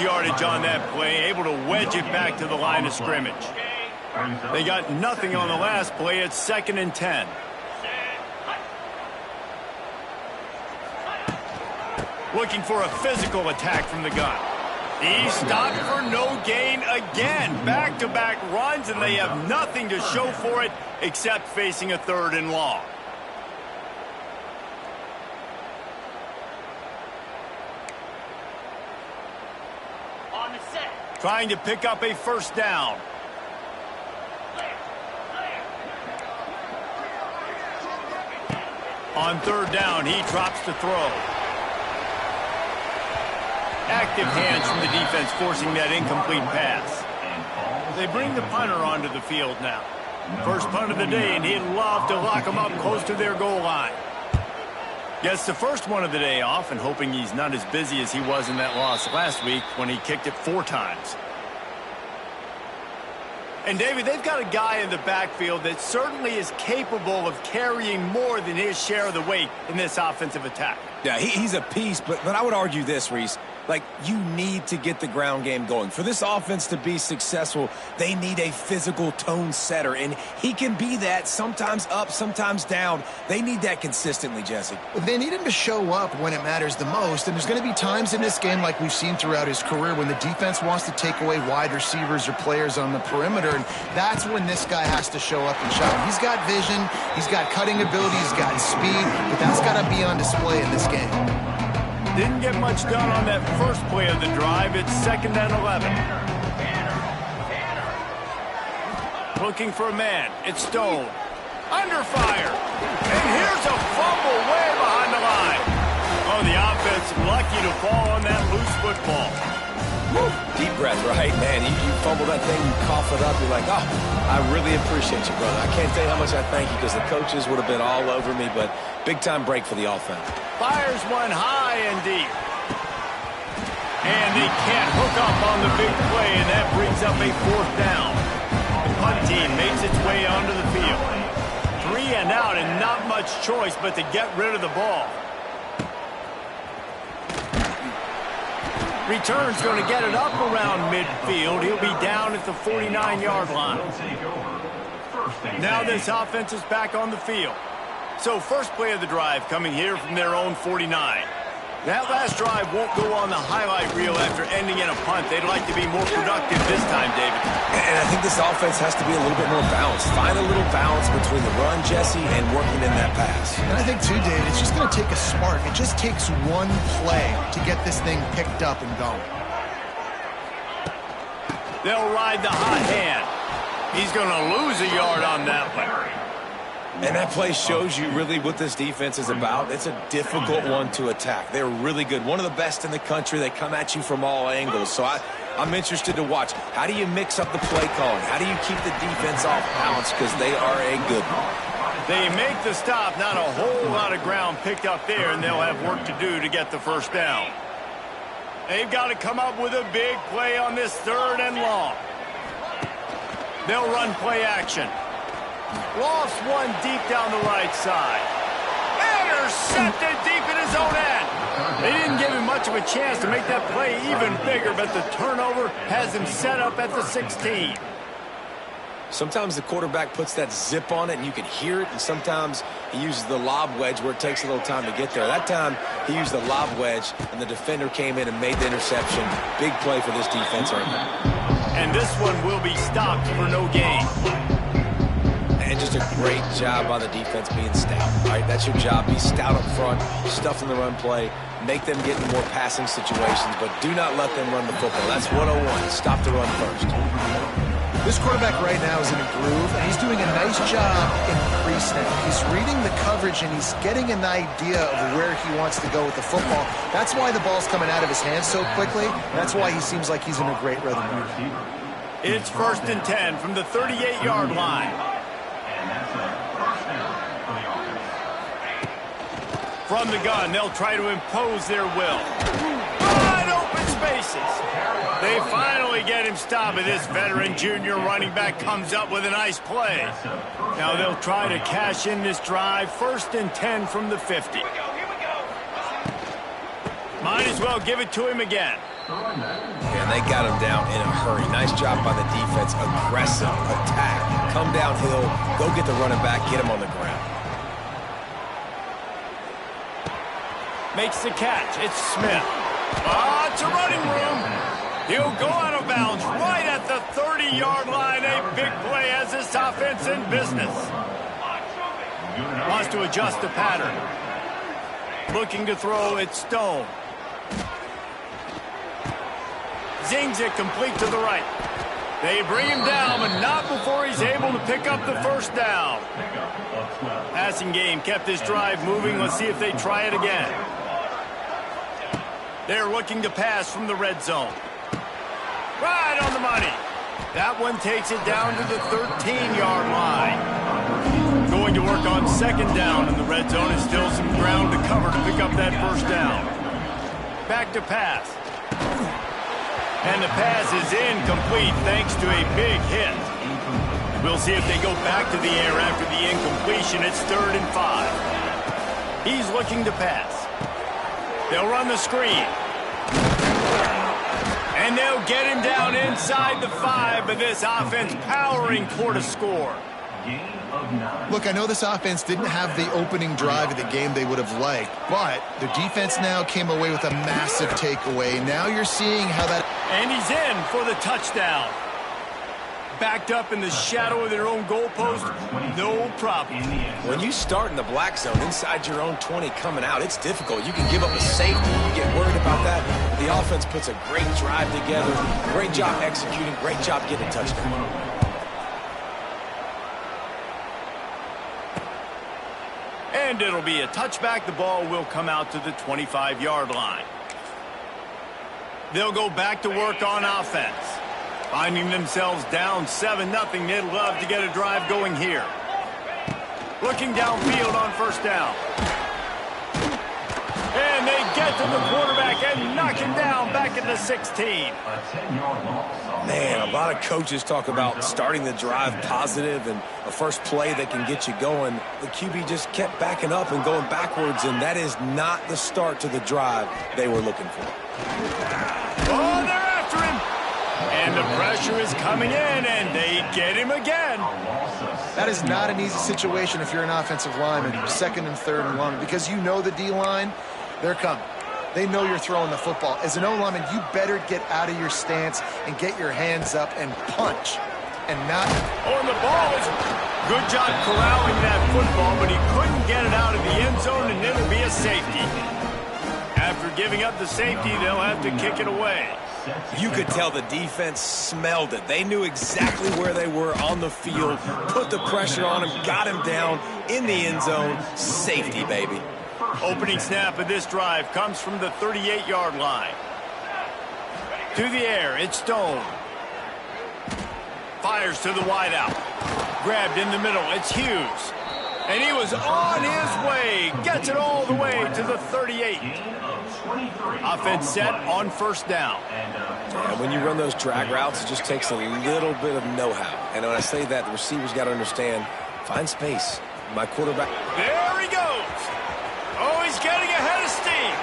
Yardage on that play, able to wedge it back to the line of scrimmage. They got nothing on the last play. It's 2nd and 10. Looking for a physical attack from the gun. He stopped for no gain again. Back-to-back runs, and they have nothing to show for it except facing a 3rd and long. Trying to pick up a 1st down. On 3rd down, he drops to throw. Active hands from the defense forcing that incomplete pass. They bring the punter onto the field now. First punt of the day, and he'd love to lock them up close to their goal line. Gets the first one of the day off, and hoping he's not as busy as he was in that loss last week when he kicked it 4 times. And, David, they've got a guy in the backfield that certainly is capable of carrying more than his share of the weight in this offensive attack. Yeah, he's a piece, but I would argue this, Reese. Like, you need to get the ground game going. For this offense to be successful, they need a physical tone setter, and he can be that, sometimes up, sometimes down. They need that consistently, Jesse. They need him to show up when it matters the most, and there's going to be times in this game like we've seen throughout his career when the defense wants to take away wide receivers or players on the perimeter, and that's when this guy has to show up and shine. He's got vision, he's got cutting ability, he's got speed, but that's got to be on display in this game. Didn't get much done on that first play of the drive. It's 2nd and 11. Looking for a man. It's Stone. Under fire. And here's a fumble way behind the line. Oh, the offense lucky to fall on that loose football. Woo. Deep breath, right? Man, you fumble that thing, you cough it up, you're like, oh, I really appreciate you, brother. I can't tell you how much I thank you because the coaches would have been all over me, but big-time break for the offense. Fires one high and deep. And they can't hook up on the big play, and that brings up a 4th down. The punt team makes its way onto the field. 3 and out, and not much choice but to get rid of the ball. Return's going to get it up around midfield. He'll be down at the 49-yard line. Now this offense is back on the field. So first play of the drive coming here from their own 49. That last drive won't go on the highlight reel after ending in a punt. They'd like to be more productive this time, David. And I think this offense has to be a little bit more balanced. Find a little balance between the run, Jesse, and working in that pass. And I think, too, David, it's just going to take a spark. It just takes one play to get this thing picked up and going. They'll ride the hot hand. He's going to lose a yard on that one. And that play shows you really what this defense is about. It's a difficult one to attack. They're really good. One of the best in the country. They come at you from all angles. So I'm interested to watch. How do you mix up the play calling? How do you keep the defense off balance? Because they are a good one. They make the stop. Not a whole lot of ground picked up there, and they'll have work to do to get the 1st down. They've got to come up with a big play on this 3rd and long. They'll run play action. Lost one deep down the right side. Intercepted deep in his own end. They didn't give him much of a chance to make that play even bigger, but the turnover has him set up at the 16. Sometimes the quarterback puts that zip on it and you can hear it, and sometimes he uses the lob wedge where it takes a little time to get there. That time he used the lob wedge and the defender came in and made the interception. Big play for this defense right now. And this one will be stopped for no gain. And just a great job by the defense being stout. All right, that's your job. Be stout up front, stuff in the run play, make them get in more passing situations, but do not let them run the football. That's 101. Stop the run first. This quarterback right now is in a groove, and he's doing a nice job in pre-snap. He's reading the coverage, and he's getting an idea of where he wants to go with the football. That's why the ball's coming out of his hands so quickly. That's why he seems like he's in a great rhythm. It's 1st and 10 from the 38-yard line. From the gun, they'll try to impose their will. Wide open spaces. They finally get him stopped, and this veteran junior running back comes up with a nice play. Now they'll try to cash in this drive. 1st and 10 from the 50. Might as well give it to him again. And they got him down in a hurry. Nice job by the defense. Aggressive attack. Come downhill. Go get the running back. Get him on the ground. Makes the catch. It's Smith. It's a running room. He'll go out of bounds right at the 30-yard line. A big play as this offense in business. Wants to adjust the pattern. Looking to throw, it's Stone. Zings it complete to the right. They bring him down, but not before he's able to pick up the first down. Passing game kept this drive moving. Let's see if they try it again. They're looking to pass from the red zone. Right on the money. That one takes it down to the 13-yard line. Going to work on second down in the red zone, and still some ground to cover to pick up that first down. Back to pass. And the pass is incomplete thanks to a big hit. We'll see if they go back to the air after the incompletion. It's 3rd and 5. He's looking to pass. They'll run the screen. And they'll get him down inside the 5, but this offense powering toward a score. Look, I know this offense didn't have the opening drive of the game they would have liked, but the defense now came away with a massive takeaway. Now you're seeing how that... And he's in for the touchdown. Backed up in the shadow of their own goalpost, no problem. When you start in the black zone inside your own 20 coming out, it's difficult. You can give up a safety. You get worried about that. The offense puts a great drive together. Great job executing. Great job getting a touchdown. And it'll be a touchback. The ball will come out to the 25-yard line. They'll go back to work on offense. Finding themselves down 7-0, they'd love to get a drive going here. Looking downfield on first down. And they get to the quarterback and knock him down back at the 16. Man, a lot of coaches talk about starting the drive positive and a first play that can get you going. The QB just kept backing up and going backwards, and that is not the start to the drive they were looking for. Oh, they're after him. And the pressure is coming in, and they get him again. That is not an easy situation if you're an offensive lineman, 2nd and 3rd and long, because you know the D-line, they're coming. They know you're throwing the football. As an O-lineman, you better get out of your stance and get your hands up and punch. And not... Oh, and the ball is... Good job corralling that football, but he couldn't get it out of the end zone, and it'll be a safety. After giving up the safety, they'll have to kick it away. You could tell the defense smelled it. They knew exactly where they were on the field, put the pressure on him, got him down in the end zone. Safety, baby. Opening snap of this drive comes from the 38-yard line. To the air, it's Stone. Fires to the wideout. Grabbed in the middle, it's Hughes. And he was on his way. Gets it all the way to the 38. Offense set on first down. And when you run those drag routes, it just takes a little bit of know-how. And when I say that, the receivers got to understand, find space. My quarterback. There he goes. Oh, he's getting ahead of steam.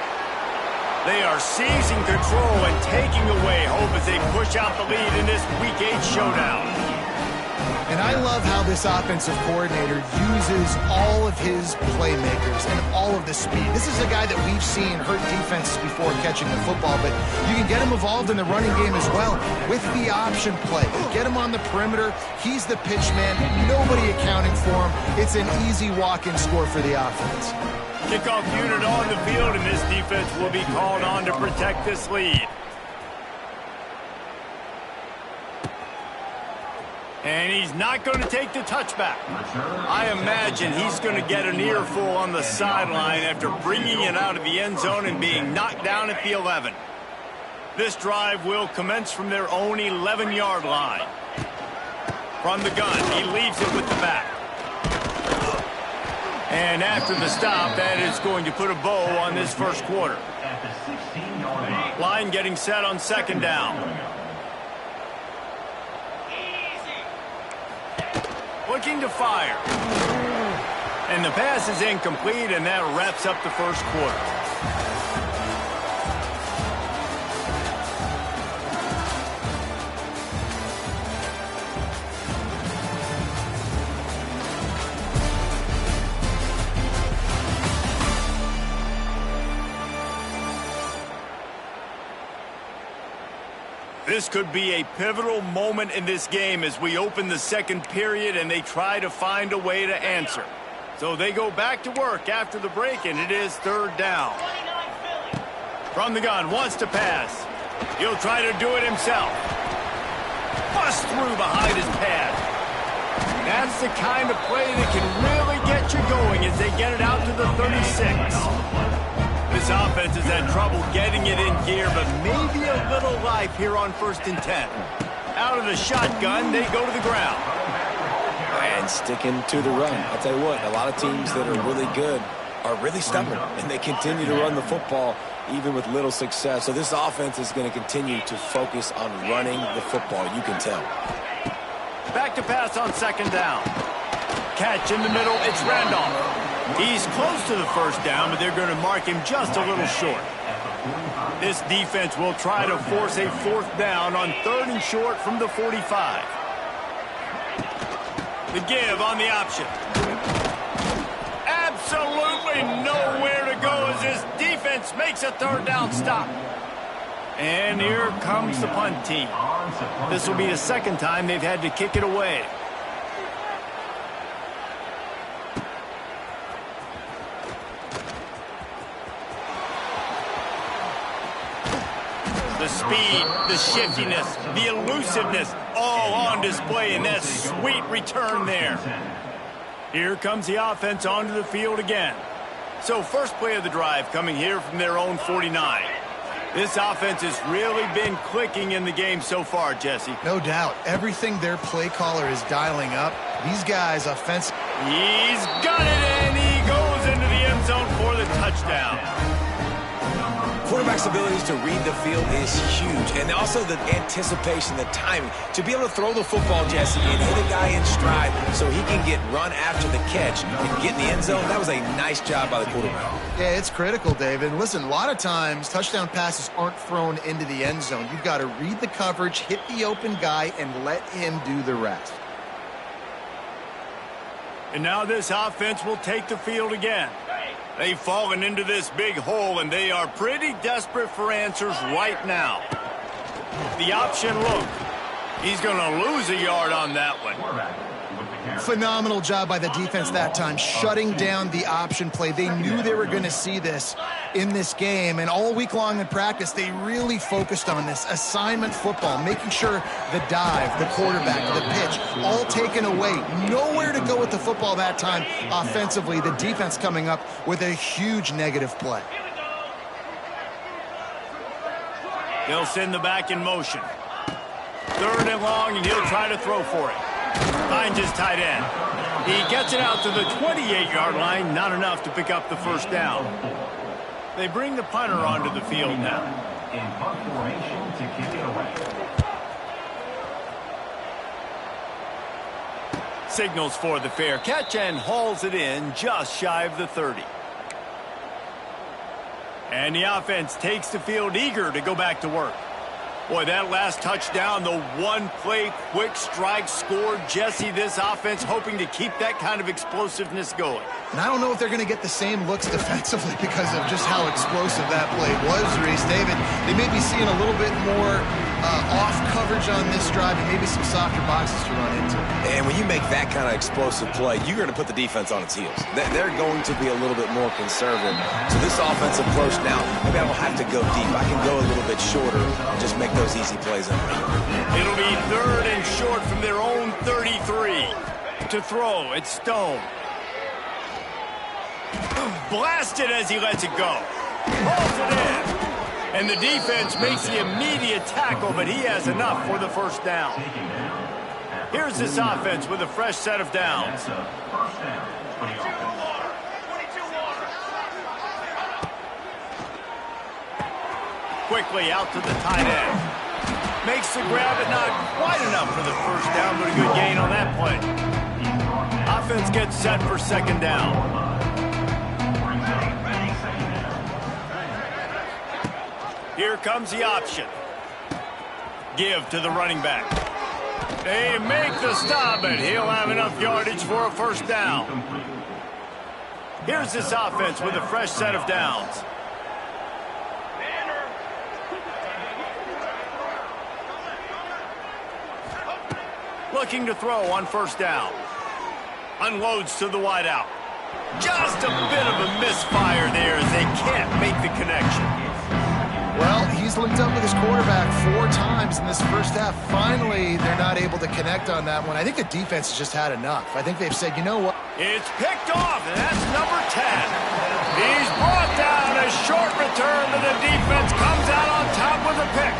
They are seizing control and taking away hope as they push out the lead in this Week 8 showdown. And I love how this offensive coordinator uses all of his playmakers and all of the speed. This is a guy that we've seen hurt defenses before catching the football, but you can get him involved in the running game as well with the option play. Get him on the perimeter. He's the pitch man. Nobody accounting for him. It's an easy walk-in score for the offense. Kickoff unit on the field, and this defense will be called on to protect this lead. And he's not going to take the touchback. I imagine he's going to get an earful on the sideline after bringing it out of the end zone and being knocked down at the 11. This drive will commence from their own 11-yard line. From the gun, he leaves it with the back. And after the stop, that is going to put a bow on this first quarter. Line getting set on second down. Looking to fire. And the pass is incomplete, and that wraps up the first quarter. This could be a pivotal moment in this game as we open the second period and they try to find a way to answer. So they go back to work after the break, and it is third down. From the gun, wants to pass. He'll try to do it himself. Bust through behind his pad. That's the kind of play that can really get you going as they get it out to the 36. This offense has had trouble getting it in gear, but maybe a little life here on 1st and 10. Out of the shotgun, they go to the ground. And sticking to the run. I'll tell you what, a lot of teams that are really good are really stubborn, and they continue to run the football even with little success. So this offense is going to continue to focus on running the football, you can tell. Back to pass on 2nd down. Catch in the middle, it's Randolph. He's close to the 1st down, but they're going to mark him just a little short. This defense will try to force a 4th down on 3rd and short from the 45. The give on the option. Absolutely nowhere to go as this defense makes a 3rd down stop. And here comes the punt team. This will be the 2nd time they've had to kick it away. The speed, the shiftiness, the elusiveness, all on display in that sweet return there. Here comes the offense onto the field again. So first play of the drive coming here from their own 49. This offense has really been clicking in the game so far, Jesse. No doubt. Everything their play caller is dialing up, these guys offensive. He's got it, and he goes into the end zone for the touchdown. Quarterback's abilities to read the field is huge, and also the anticipation, the timing. To be able to throw the football, Jesse, and hit a guy in stride so he can get run after the catch and get in the end zone, that was a nice job by the quarterback. Yeah, it's critical, David. Listen, a lot of times touchdown passes aren't thrown into the end zone. You've got to read the coverage, hit the open guy, and let him do the rest. And now this offense will take the field again. They've fallen into this big hole, and they are pretty desperate for answers right now. The option look. He's going to lose a yard on that one. Phenomenal job by the defense that time, shutting down the option play. They knew they were going to see this in this game, and all week long in practice, they really focused on this assignment football, making sure the dive, the quarterback, the pitch, all taken away. Nowhere to go with the football that time offensively. The defense coming up with a huge negative play. They'll send the back in motion. 3rd and long, and he'll try to throw for it. Finds his tight end. He gets it out to the 28-yard line, not enough to pick up the 1st down. They bring the punter onto the field now. In punt formation to kick it away. Signals for the fair catch and hauls it in just shy of the 30. And the offense takes the field eager to go back to work. Boy, that last touchdown, the one-play quick strike scored. Jesse, this offense hoping to keep that kind of explosiveness going. And I don't know if they're going to get the same looks defensively because of just how explosive that play was, Reese. David, they may be seeing a little bit more off coverage on this drive and maybe some softer boxes to run into. And when you make that kind of explosive play, you're going to put the defense on its heels. They're going to be a little bit more conservative. So this offensive approach now, maybe I don't have to go deep. I can go a little bit shorter and just make those easy plays in there. It'll be 3rd and short from their own 33. To throw, it's Stone. Blasted as he lets it go. Hauls it in. And the defense makes the immediate tackle, but he has enough for the 1st down. Here's this offense with a fresh set of downs. Quickly out to the tight end. Makes the grab, but not quite enough for the 1st down, but a good gain on that play. Offense gets set for 2nd down. Here comes the option. Give to the running back. They make the stop, and he'll have enough yardage for a 1st down. Here's this offense with a fresh set of downs. looking to throw on first down. Unloads to the wideout. Just a bit of a misfire there as they can't make the connection. Well, he's linked up with his quarterback 4 times in this first half. Finally, they're not able to connect on that one. I think the defense has just had enough. I think they've said, you know what? It's picked off, and that's number 10. He's brought down a short return, but the defense comes out on top with a pick.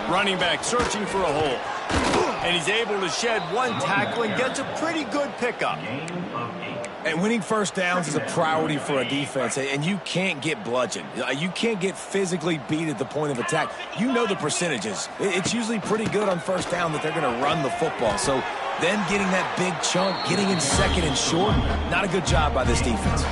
Running back searching for a hole. And he's able to shed 1 tackle and gets a pretty good pickup. And winning first downs is a priority for a defense, and you can't get bludgeoned. You can't get physically beat at the point of attack. You know the percentages. It's usually pretty good on first down that they're going to run the football. So them getting that big chunk, getting in second and short, not a good job by this defense.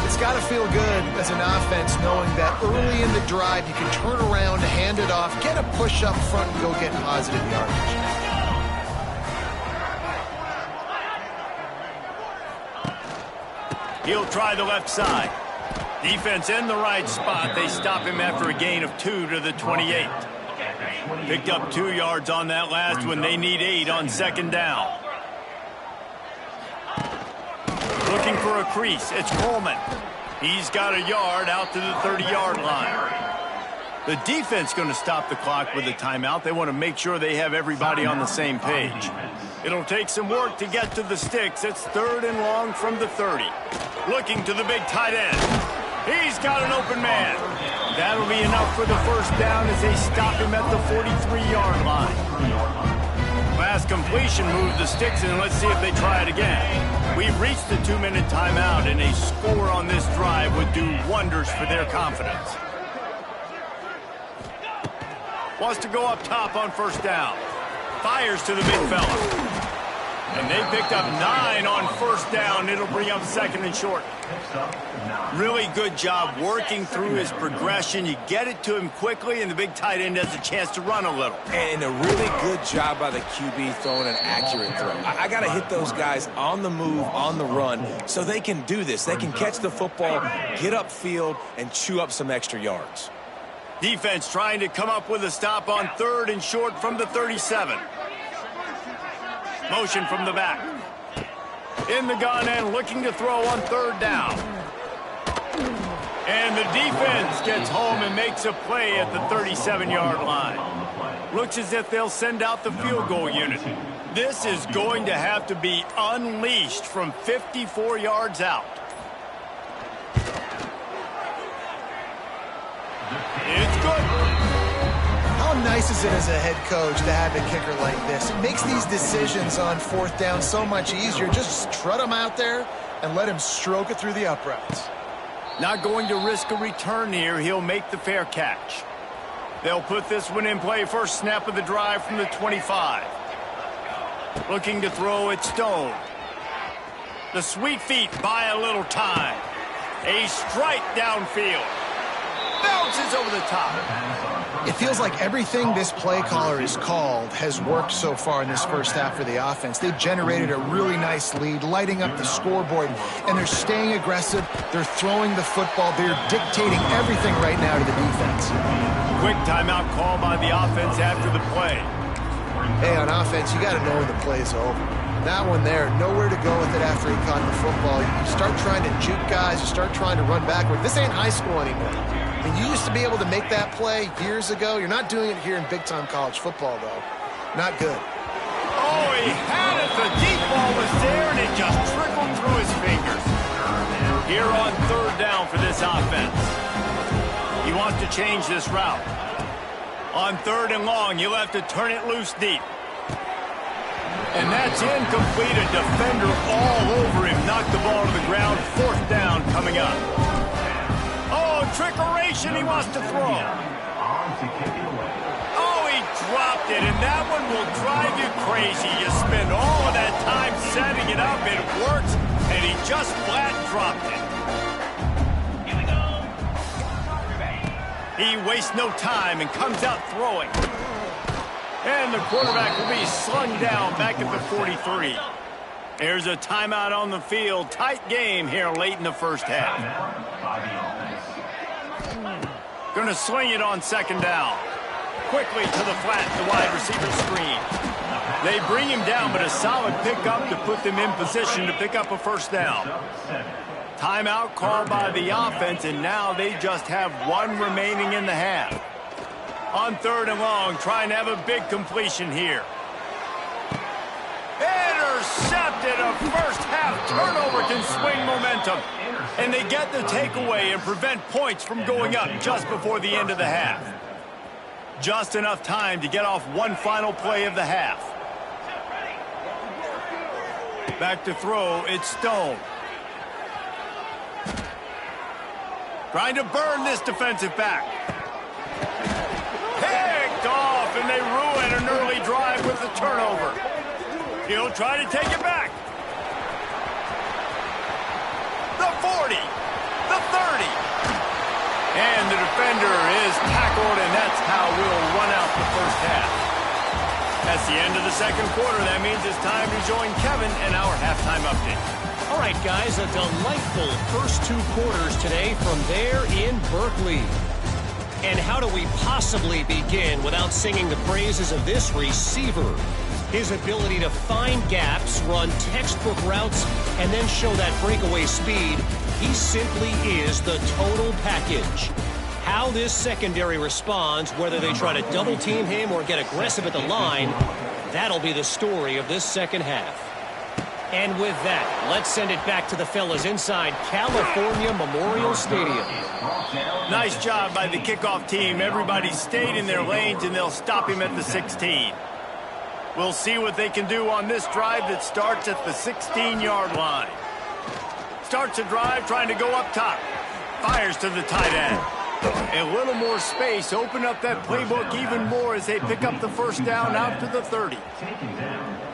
It's got to feel good as an offense knowing that early in the drive you can turn around, hand it off, get a push up front, and go get positive yardage. He'll try the left side. Defense in the right spot. They stop him after a gain of 2 to the 28. Picked up 2 yards on that last one. They need 8 on second down. Looking for a crease. It's Coleman. He's got a yard out to the 30-yard line. The defense going to stop the clock with a timeout. They want to make sure they have everybody on the same page. It'll take some work to get to the sticks. It's 3rd and long from the 30. Looking to the big tight end. He's got an open man. That'll be enough for the first down as they stop him at the 43-yard line. Last completion moved the sticks, and let's see if they try it again. We've reached the 2-minute timeout, and a score on this drive would do wonders for their confidence. Wants to go up top on first down. Fires to the big fella. And they picked up 9 on first down. It'll bring up second and short. Really good job working through his progression. You get it to him quickly, and the big tight end has a chance to run a little. And a really good job by the QB throwing an accurate throw. I got to hit those guys on the move, on the run, so they can do this. They can catch the football, get upfield, and chew up some extra yards. Defense trying to come up with a stop on 3rd and short from the 37. Motion from the back. In the gun and looking to throw on 3rd down. And the defense gets home and makes a play at the 37-yard line. Looks as if they'll send out the field goal unit. This is going to have to be unleashed from 54 yards out. It's good. How nice is it as a head coach to have a kicker like this? It makes these decisions on 4th down so much easier. Just trot him out there and let him stroke it through the uprights. Not going to risk a return here. He'll make the fair catch. They'll put this one in play. First snap of the drive from the 25. Looking to throw it, Stone. The sweet feet buy a little time. A strike downfield. Bounces over the top. It feels like everything this play caller has called has worked so far in this first half for the offense. They've generated a really nice lead, lighting up the scoreboard, and they're staying aggressive. They're throwing the football. They're dictating everything right now to the defense. Quick timeout call by the offense after the play. Hey, on offense, you got to know when the play's over. That one there, nowhere to go with it after he caught the football. You start trying to juke guys. You start trying to run backward. This ain't high school anymore. And you used to be able to make that play years ago. You're not doing it here in big-time college football, though. Not good. Oh, he had it. The deep ball was there, and it just trickled through his fingers. Here on 3rd down for this offense. He wants to change this route. On 3rd and long, you'll have to turn it loose deep. And that's incomplete. A defender all over him. Knocked the ball to the ground. 4th down coming up. Oh, trickeration. He wants to throw. Oh, he dropped it. And that one will drive you crazy. You spend all of that time setting it up. It works. And he just flat dropped it. He wastes no time and comes out throwing. And the quarterback will be slung down back at the 43. There's a timeout on the field. Tight game here late in the first half. Going to sling it on second down. Quickly to the flat, the wide receiver screen. They bring him down, but a solid pickup to put them in position to pick up a first down. Timeout called by the offense, and now they just have one remaining in the half. On third and long, trying to have a big completion here. Intercepted. A first half turnover can swing momentum. And they get the takeaway and prevent points from going up just before the end of the half. Just enough time to get off one final play of the half. Back to throw, it's Stone. Trying to burn this defensive back. Picked off, and they ruin an early drive with the turnover. He'll try to take it back. The 40, the 30. And the defender is tackled, and that's how we'll run out the first half. That's the end of the second quarter. That means it's time to join Kevin in our halftime update. All right, guys, a delightful first two quarters today from there in Berkeley. And how do we possibly begin without singing the praises of this receiver? His ability to find gaps, run textbook routes, and then show that breakaway speed. He simply is the total package. How this secondary responds, whether they try to double-team him or get aggressive at the line, that'll be the story of this second half. And with that, let's send it back to the fellas inside California Memorial Stadium. Nice job by the kickoff team. Everybody stayed in their lanes, and they'll stop him at the 16. We'll see what they can do on this drive that starts at the 16-yard line. Starts a drive trying to go up top. Fires to the tight end. A little more space. Open up that playbook even more as they pick up the first down out to the 30.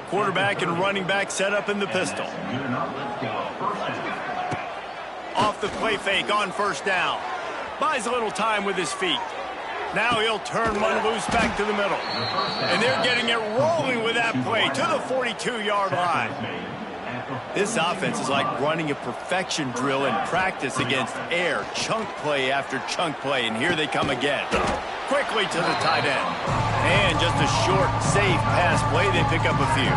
Quarterback and running back set up in the pistol. Off the play fake on first down. Buys a little time with his feet. Now he'll turn one loose back to the middle. And they're getting it rolling with that play to the 42-yard line. This offense is like running a perfection drill in practice against air. Chunk play after chunk play, and here they come again. Quickly to the tight end. And just a short, safe pass play. They pick up a few.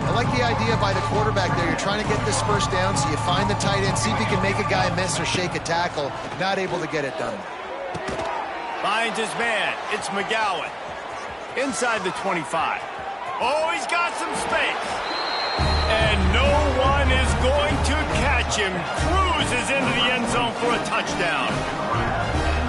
I like the idea by the quarterback there. You're trying to get this first down, so you find the tight end, see if you can make a guy miss or shake a tackle. Not able to get it done. Finds his man. It's McGowan. Inside the 25. Oh, he's got some space. And no one is going to catch him. Cruises into the end zone for a touchdown.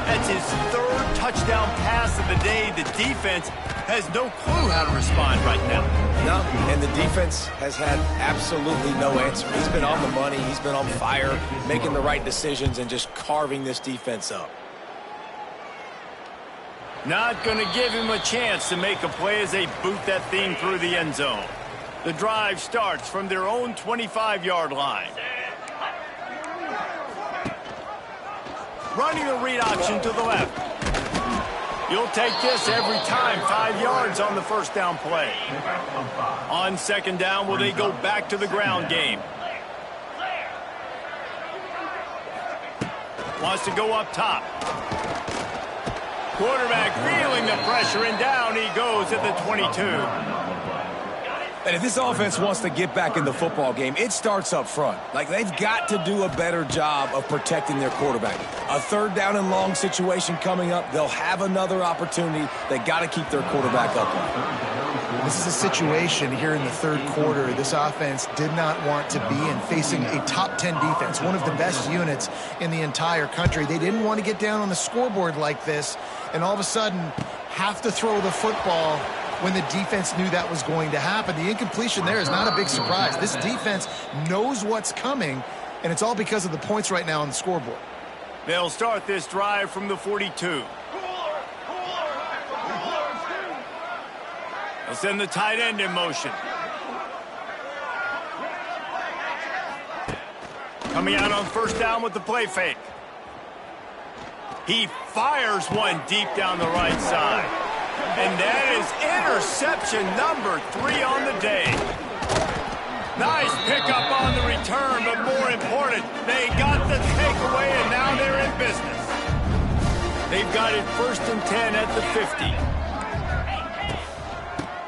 That's his third touchdown pass of the day. The defense has no clue how to respond right now. No, and the defense has had absolutely no answer. He's been on the money. He's been on fire, making the right decisions and just carving this defense up. Not going to give him a chance to make a play as they boot that thing through the end zone. The drive starts from their own 25-yard line. Running a read option to the left. You'll take this every time. 5 yards on the first down play. On second down, will they go back to the ground game? Wants to go up top. Quarterback feeling the pressure, and down he goes at the 22. And if this offense wants to get back in the football game, it starts up front. Like, they've got to do a better job of protecting their quarterback. A third down and long situation coming up, they'll have another opportunity. They got to keep their quarterback up. This is a situation here in the third quarter this offense did not want to be in, facing a top 10 defense, one of the best units in the entire country. They didn't want to get down on the scoreboard like this and all of a sudden have to throw the football when the defense knew that was going to happen. The incompletion there is not a big surprise. This defense knows what's coming, and it's all because of the points right now on the scoreboard. They'll start this drive from the 42. They'll send the tight end in motion. Coming out on first down with the play fake. He fires one deep down the right side. And that is interception number 3 on the day. Nice pickup on the return, but more important, they got the takeaway, and now they're in business. They've got it 1st and 10 at the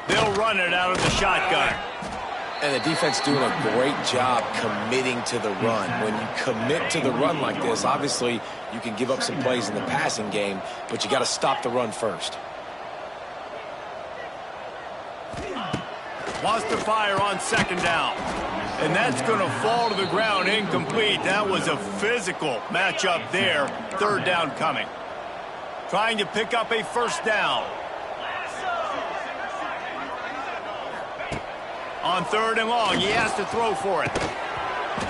50. They'll run it out of the shotgun. And the defense doing a great job committing to the run. When you commit to the run like this, obviously you can give up some plays in the passing game, but you got to stop the run first. Wants to fire on 2nd down. And that's going to fall to the ground incomplete. That was a physical matchup there. 3rd down coming. Trying to pick up a 1st down. On 3rd and long, he has to throw for it.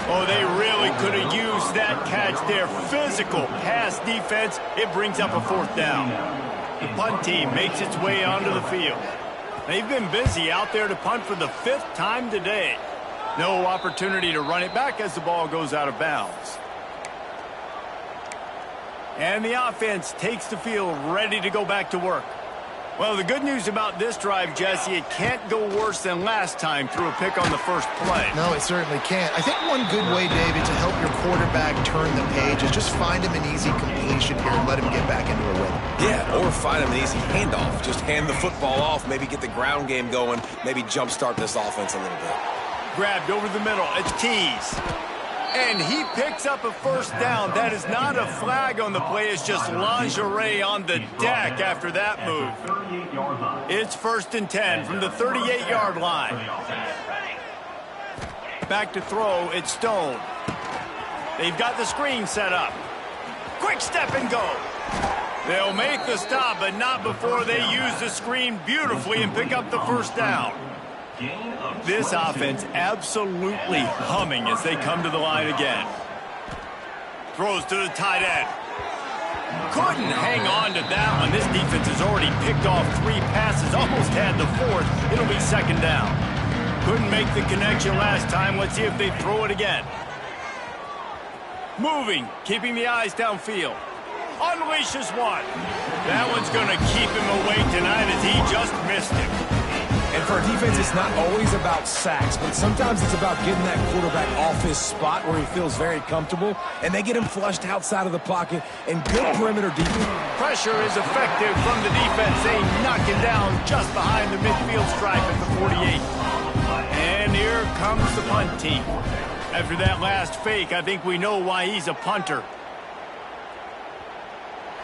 Oh, they really could have used that catch there. Physical pass defense. It brings up a 4th down. The punt team makes its way onto the field. They've been busy out there to punt for the 5th time today. No opportunity to run it back as the ball goes out of bounds. And the offense takes the field ready to go back to work. Well, the good news about this drive, Jesse, it can't go worse than last time through a pick on the first play. No, it certainly can't. I think one good way, David, to help your quarterback turn the page is just find him an easy completion here and let him get back into a rhythm. Yeah, or find him an easy handoff. Just hand the football off, maybe get the ground game going, maybe jumpstart this offense a little bit. Grabbed over the middle. It's Tease. And he picks up a 1st down. That is not a flag on the play. It's just lingerie on the deck after that move. It's 1st and 10 from the 38-yard line. Back to throw. It's Stone. They've got the screen set up. Quick step and go. They'll make the stop, but not before they use the screen beautifully and pick up the 1st down. This offense absolutely humming as they come to the line again. Throws to the tight end. Couldn't hang on to that one. This defense has already picked off 3 passes, almost had the 4th. It'll be 2nd down. Couldn't make the connection last time. Let's see if they throw it again. Moving, keeping the eyes downfield. Unleashes one. That one's going to keep him awake tonight as he just missed it. And for a defense, it's not always about sacks, but sometimes it's about getting that quarterback off his spot where he feels very comfortable, and they get him flushed outside of the pocket, and good perimeter defense. Pressure is effective from the defense. They knock him down just behind the midfield stripe at the 48. And here comes the punt team. After that last fake, I think we know why he's a punter.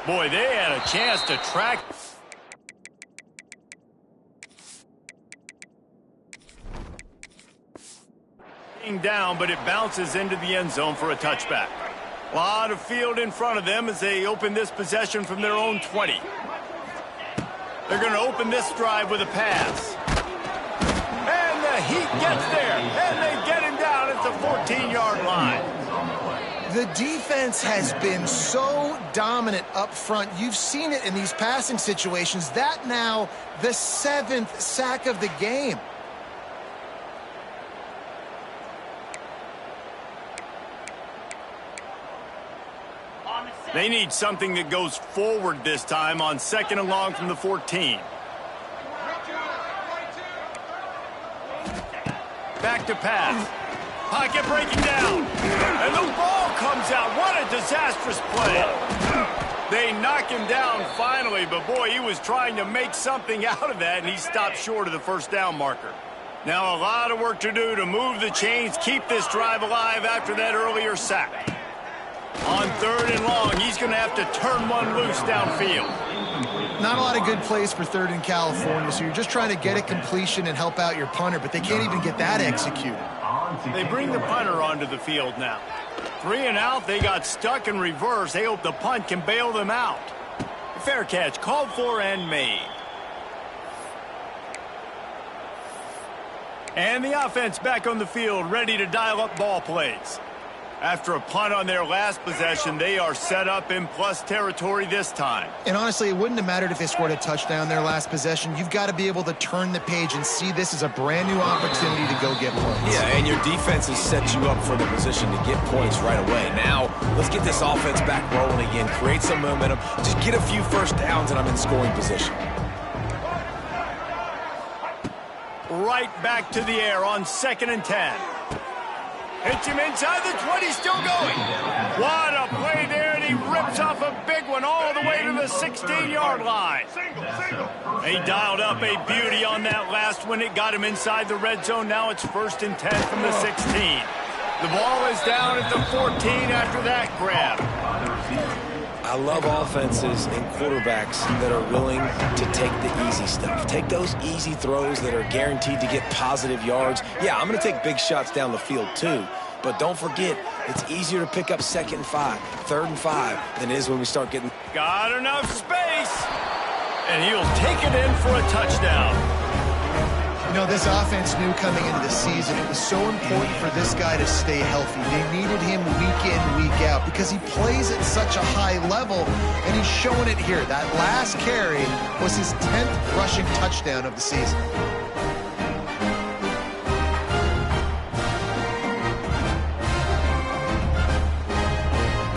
Boy, they had a chance to track. Down, but it bounces into the end zone for a touchback. A lot of field in front of them as they open this possession from their own 20. They're going to open this drive with a pass. And the Heat gets there, and they get him down at the 14-yard line. The defense has been so dominant up front. You've seen it in these passing situations. That now the 7th sack of the game. They need something that goes forward this time on 2nd and long from the 14. Back to pass. Pocket breaking down. And the ball comes out. What a disastrous play. They knock him down finally, but boy, he was trying to make something out of that, and he stopped short of the 1st down marker. Now a lot of work to do to move the chains, keep this drive alive after that earlier sack. On 3rd and long, he's going to have to turn one loose downfield. Not a lot of good plays for 3rd in California, so you're just trying to get a completion and help out your punter, but they can't even get that executed. They bring the punter onto the field now. 3 and out, they got stuck in reverse. They hope the punt can bail them out. Fair catch, called for and made. And the offense back on the field, ready to dial up ball plays. After a punt on their last possession, they are set up in plus territory this time. And honestly, it wouldn't have mattered if they scored a touchdown their last possession. You've got to be able to turn the page and see this as a brand new opportunity to go get points. Yeah, and your defense has set you up for the position to get points right away. Now, let's get this offense back rolling again, create some momentum, just get a few 1st downs, and I'm in scoring position. Right back to the air on 2nd and 10. Hits him inside the 20, still going. What a play there, and he rips off a big one all the way to the 16-yard line. He dialed up a beauty on that last one. It got him inside the red zone. Now it's 1st and 10 from the 16. The ball is down at the 14 after that grab. I love offenses and quarterbacks that are willing to take the easy stuff. Take those easy throws that are guaranteed to get positive yards. Yeah, I'm going to take big shots down the field too. But don't forget, it's easier to pick up 2nd and 5, 3rd and 5 than it is when we start getting... Got enough space. And he'll take it in for a touchdown. You know, this offense knew coming into the season it was so important for this guy to stay healthy. They needed him week in, week out because he plays at such a high level, and he's showing it here. That last carry was his 10th rushing touchdown of the season.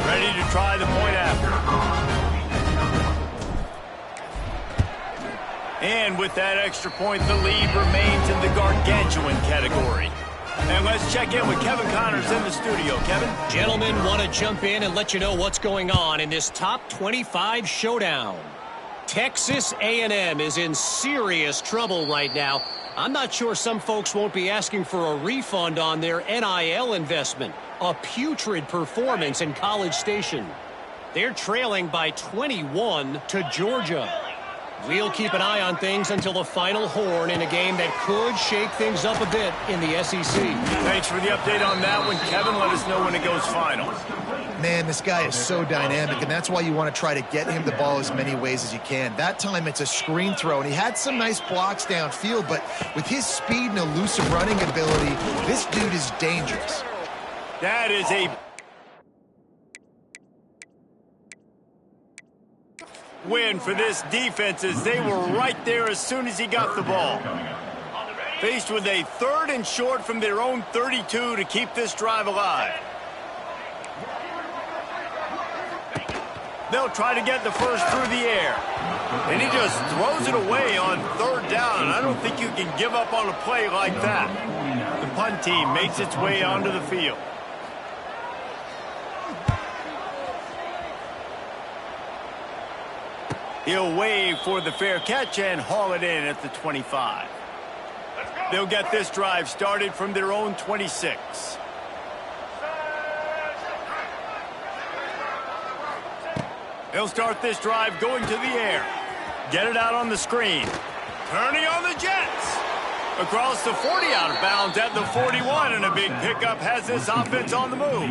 Ready to try the point after. And with that extra point, the lead remains in the gargantuan category. And let's check in with Kevin Connors in the studio. Kevin? Gentlemen, want to jump in and let you know what's going on in this top 25 showdown. Texas A&M is in serious trouble right now. I'm not sure some folks won't be asking for a refund on their NIL investment. A putrid performance in College Station. They're trailing by 21 to Georgia. We'll keep an eye on things until the final horn in a game that could shake things up a bit in the SEC. Thanks for the update on that one, Kevin. Let us know when it goes final. Man, this guy is so dynamic, and that's why you want to try to get him the ball as many ways as you can. That time it's a screen throw, and he had some nice blocks downfield, but with his speed and elusive running ability, this dude is dangerous. That is a win for this defense as they were right there as soon as he got the ball. Faced with a 3rd and short from their own 32 to keep this drive alive. They'll try to get the first through the air. And he just throws it away on 3rd down. I don't think you can give up on a play like that. The punt team makes its way onto the field. He'll wave for the fair catch and haul it in at the 25. They'll get this drive started from their own 26. They'll start this drive going to the air. Get it out on the screen. Turning on the Jets. Across the 40, out of bounds at the 41, and a big pickup has this offense on the move.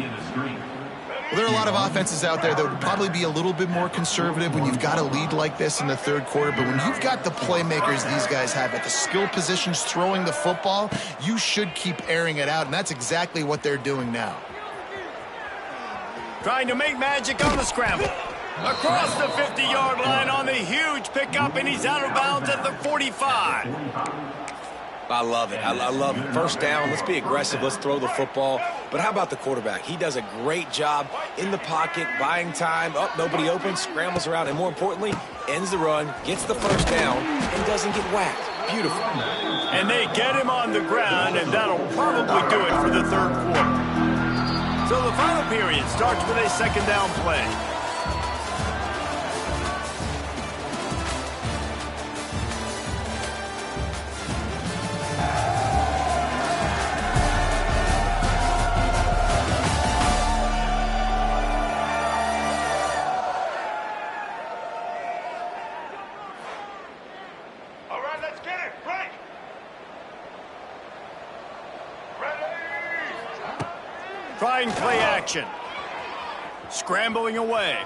Well, there are a lot of offenses out there that would probably be a little bit more conservative when you've got a lead like this in the 3rd quarter. But when you've got the playmakers these guys have at the skill positions throwing the football, you should keep airing it out, and that's exactly what they're doing now. Trying to make magic on the scramble. Across the 50-yard line on the huge pickup, and he's out of bounds at the 45. I love it. I love it. 1st down. Let's be aggressive. Let's throw the football. But how about the quarterback? He does a great job in the pocket, buying time. Up, nobody open, scrambles around, and more importantly, ends the run, gets the 1st down, and doesn't get whacked. Beautiful. And they get him on the ground, and that'll probably do it for the 3rd quarter. So the final period starts with a 2nd down play. Trying play action. Scrambling away.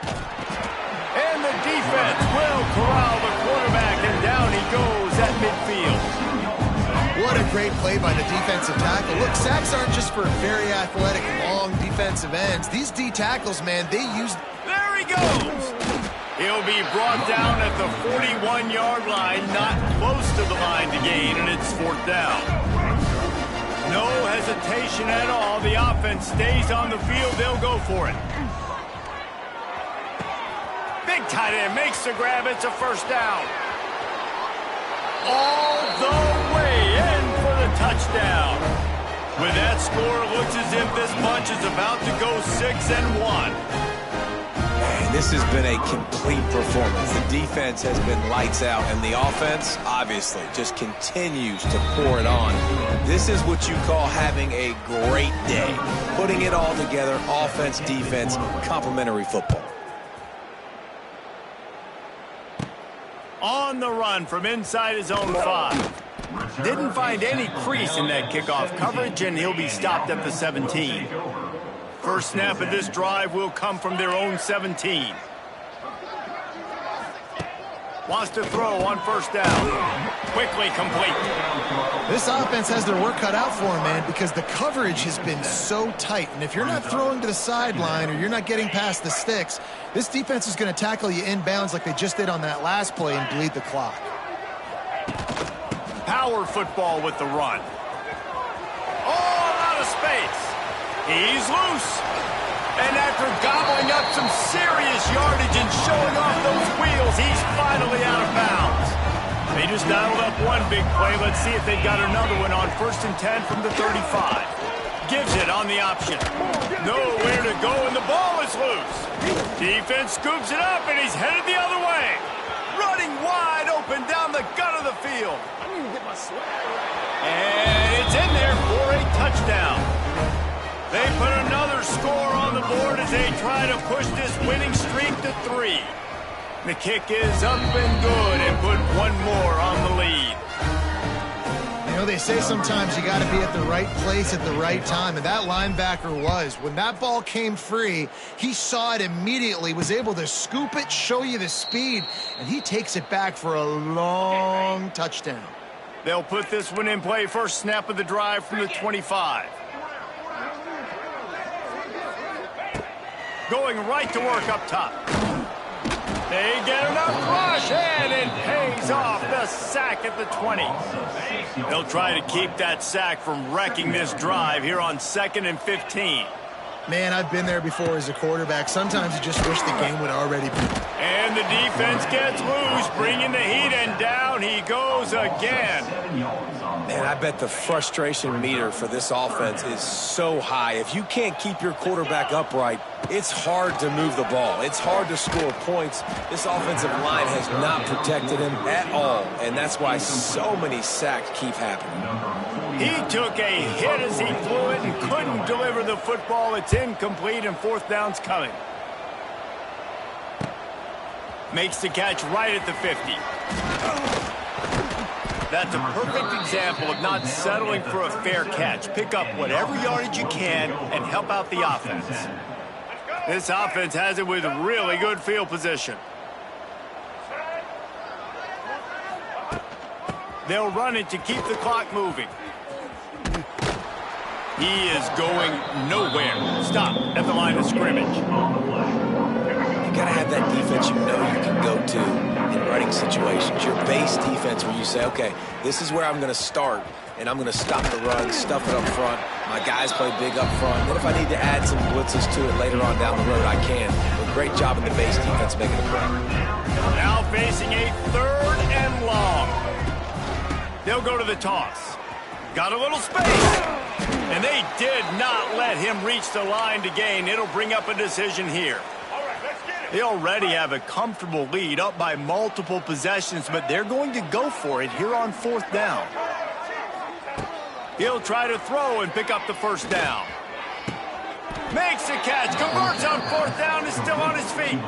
And the defense will corral the quarterback, and down he goes at midfield. What a great play by the defensive tackle. Look, sacks aren't just for very athletic, long defensive ends. These D tackles, man, they use... There he goes. He'll be brought down at the 41-yard line, not close to the line to gain, and it's 4th down. No hesitation at all. The offense stays on the field. They'll go for it. Big tight end makes the grab. It's a 1st down. All the way in for the touchdown. With that score, it looks as if this bunch is about to go 6-1. And this has been a complete performance. The defense has been lights out, and the offense, obviously, just continues to pour it on. This is what you call having a great day. Putting it all together, offense, defense, complementary football. On the run from inside his own 5. Didn't find any crease in that kickoff coverage, and he'll be stopped at the 17. First snap of this drive will come from their own 17. Wants to throw on first down. Quickly complete. This offense has their work cut out for them, man, because the coverage has been so tight. And if you're not throwing to the sideline or you're not getting past the sticks, this defense is going to tackle you inbounds like they just did on that last play and bleed the clock. Power football with the run. All out of space. He's loose. And after gobbling up some serious yardage and showing off those wheels, he's finally out of bounds. They just dialed up one big play. Let's see if they've got another one on 1st and 10 from the 35. Gives it on the option. Nowhere to go, and the ball is loose. Defense scoops it up, and he's headed the other way. Running wide open down the gut of the field. And it's in there for a touchdown. They put another score on the board as they try to push this winning streak to 3. The kick is up and good and put one more on the lead. You know, they say sometimes you got to be at the right place at the right time, and that linebacker was. When that ball came free, he saw it immediately, was able to scoop it, show you the speed, and he takes it back for a long touchdown. They'll put this one in play. First snap of the drive from the 25. Going right to work up top. They get enough rush, and it pays off the sack at the 20. They'll try to keep that sack from wrecking this drive here on 2nd and 15. Man, I've been there before as a quarterback. Sometimes you just wish the game would already be. And the defense gets loose, bringing the heat, and down he goes again. Man, I bet the frustration meter for this offense is so high. If you can't keep your quarterback upright, it's hard to move the ball. It's hard to score points. This offensive line has not protected him at all, and that's why so many sacks keep happening. He took a hit as he flew it and couldn't deliver the football. It's incomplete, and 4th down's coming. Makes the catch right at the 50. That's a perfect example of not settling for a fair catch. Pick up whatever yardage you can and help out the offense. This offense has it with really good field position. They'll run it to keep the clock moving. He is going nowhere. Stop at the line of scrimmage. You got to have that defense you know you can go to in running situations. Your base defense where you say, okay, this is where I'm going to start, and I'm going to stop the run, stuff it up front. My guys play big up front. Then if I need to add some blitzes to it later on down the road, I can. But great job in the base defense making a play. Now facing a 3rd and long. They'll go to the toss. Got a little space. And they did not let him reach the line to gain. It'll bring up a decision here. They already have a comfortable lead up by multiple possessions, but they're going to go for it here on 4th down. He'll try to throw and pick up the first down. Makes the catch, converts on 4th down, is still on his feet.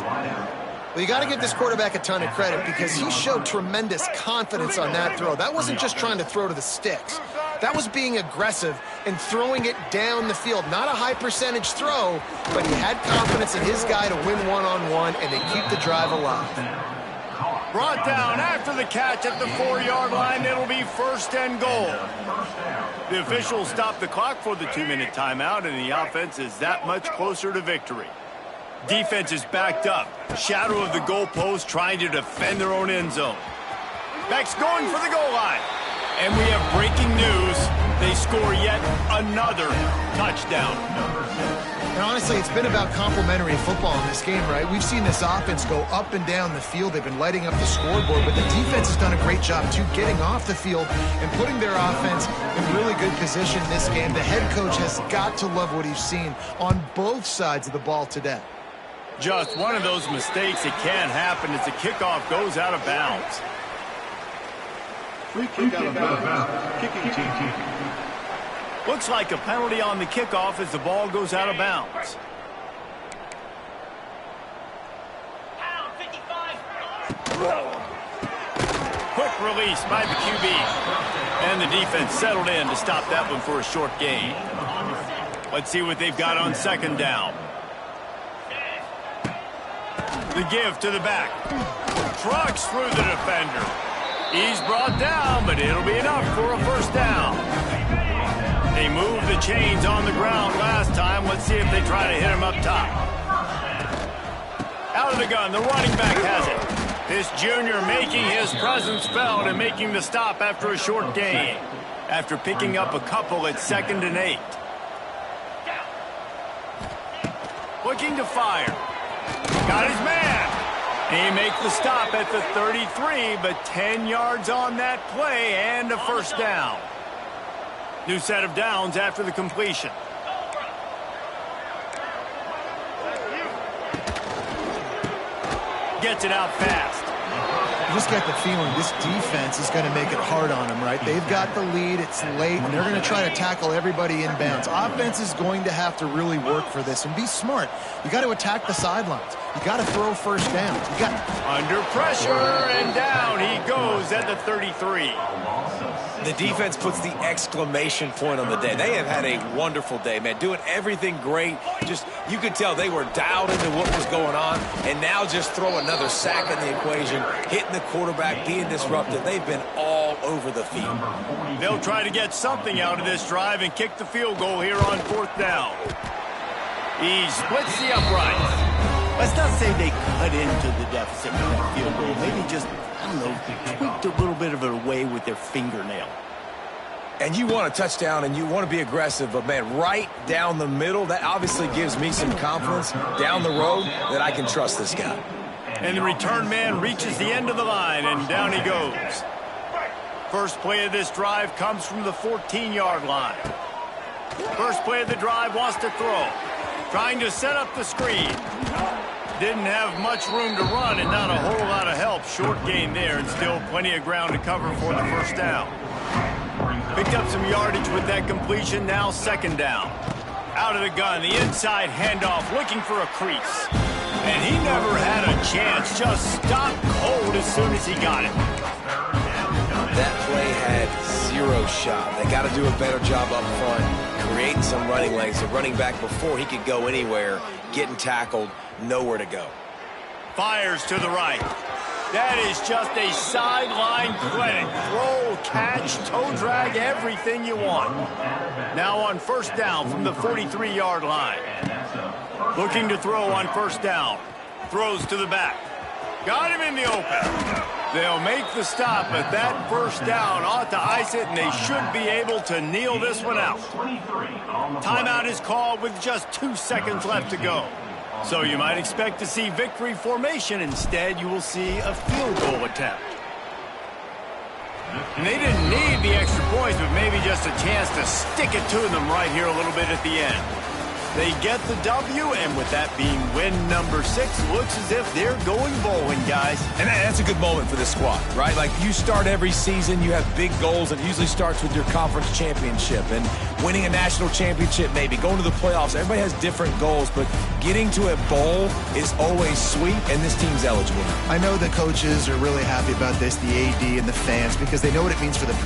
Well, you got to give this quarterback a ton of credit because he showed tremendous confidence on that throw. That wasn't just trying to throw to the sticks. That was being aggressive and throwing it down the field. Not a high percentage throw, but he had confidence in his guy to win one-on-one and to keep the drive alive. Brought down after the catch at the 4-yard line. It'll be 1st and goal. The officials stop the clock for the 2-minute timeout, and the offense is that much closer to victory. Defense is backed up. Shadow of the goalpost trying to defend their own end zone. Beck's going for the goal line. And we have breaking news. They score yet another touchdown. And honestly, it's been about complementary football in this game, right? We've seen this offense go up and down the field. They've been lighting up the scoreboard, but the defense has done a great job, too, getting off the field and putting their offense in really good position in this game. The head coach has got to love what he's seen on both sides of the ball today. Just one of those mistakes that can happen as the kickoff goes out of bounds. Free kick out of bounds. Kicking team. Looks like a penalty on the kickoff as the ball goes out of bounds. Quick release by the QB. And the defense settled in to stop that one for a short gain. Let's see what they've got on second down. The give to the back. Trucks through the defender. He's brought down, but it'll be enough for a first down. They moved the chains on the ground last time. Let's see if they try to hit him up top. Out of the gun, the running back has it. This junior making his presence felt and making the stop after a short gain. After picking up a couple at 2nd and 8. Looking to fire. Got his man. He makes the stop at the 33, but 10 yards on that play and a first down. New set of downs after the completion. Gets it out fast. You just get the feeling this defense is going to make it hard on them, right? They've got the lead. It's late, and they're going to try to tackle everybody in bounds. Offense is going to have to really work for this and be smart. You got to attack the sidelines. You got to throw first down. You got under pressure, and down he goes at the 33. The defense puts the exclamation point on the day. They have had a wonderful day, man. Doing everything great. Just, you could tell they were dialed into what was going on. And now just throw another sack in the equation, hitting the quarterback, being disruptive. They've been all over the field. They'll try to get something out of this drive and kick the field goal here on 4th down. He splits the uprights. Let's not say they cut into the deficit with that field goal. Maybe just, I don't know, tweaked a little bit of it away with their fingernail. And you want a touchdown and you want to be aggressive, but, man, right down the middle, that obviously gives me some confidence down the road that I can trust this guy. And the return man reaches the end of the line, and down he goes. First play of this drive comes from the 14-yard line. First play of the drive wants to throw. Trying to set up the screen. Didn't have much room to run and not a whole lot of help. Short gain there and still plenty of ground to cover for the first down. Picked up some yardage with that completion, now 2nd down. Out of the gun, the inside handoff looking for a crease. And he never had a chance, just stopped cold as soon as he got it. That play had zero shot. They got to do a better job up front, creating some running lanes. The running back, before he could go anywhere, getting tackled, nowhere to go. Fires to the right. That is just a sideline clinic. Throw, catch, toe drag, everything you want. Now on first down from the 43-yard line. Looking to throw on first down. Throws to the back. Got him in the open. They'll make the stop, but that first down ought to ice it, and they should be able to kneel this one out. Timeout is called with just 2 seconds left to go. So you might expect to see victory formation. Instead, you will see a field goal attempt. And they didn't need the extra points, but maybe just a chance to stick it to them right here a little bit at the end. They get the W, and with that being win number 6, looks as if they're going bowling, guys. And that's a good moment for this squad, right? Like, you start every season, you have big goals. It usually starts with your conference championship and winning a national championship, maybe going to the playoffs. Everybody has different goals, but getting to a bowl is always sweet, and this team's eligible. I know the coaches are really happy about this, the AD and the fans, because they know what it means for the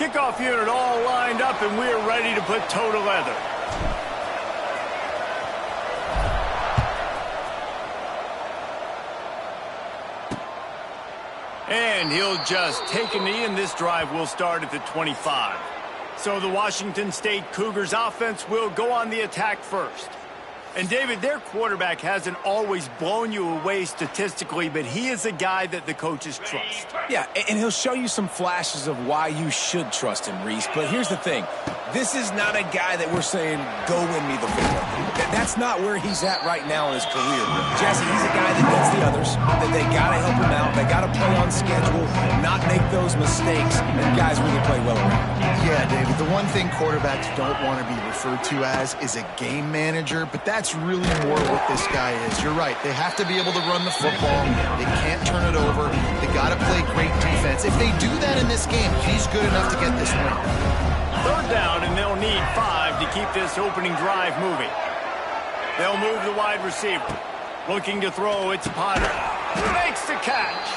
Kickoff unit all lined up, and we're ready to put toe to leather. And he'll just take a knee, and this drive will start at the 25. So the Washington State Cougars offense will go on the attack first. And, David, their quarterback hasn't always blown you away statistically, but he is a guy that the coaches trust. Yeah, and he'll show you some flashes of why you should trust him, Reese. But here's the thing. This is not a guy that we're saying, go win me the football. That's not where he's at right now in his career. Jesse, he's a guy that needs the others, that they got to help him out. They got to play on schedule, not make those mistakes, and guys really play well around. Yeah, David, the one thing quarterbacks don't want to be referred to as is a game manager, but that's really more what this guy is. You're right. They have to be able to run the football. They can't turn it over. They got to play great defense. If they do that in this game, he's good enough to get this win. Third down, and they'll need 5 to keep this opening drive moving. They'll move the wide receiver. Looking to throw, it's Potter. Makes the catch.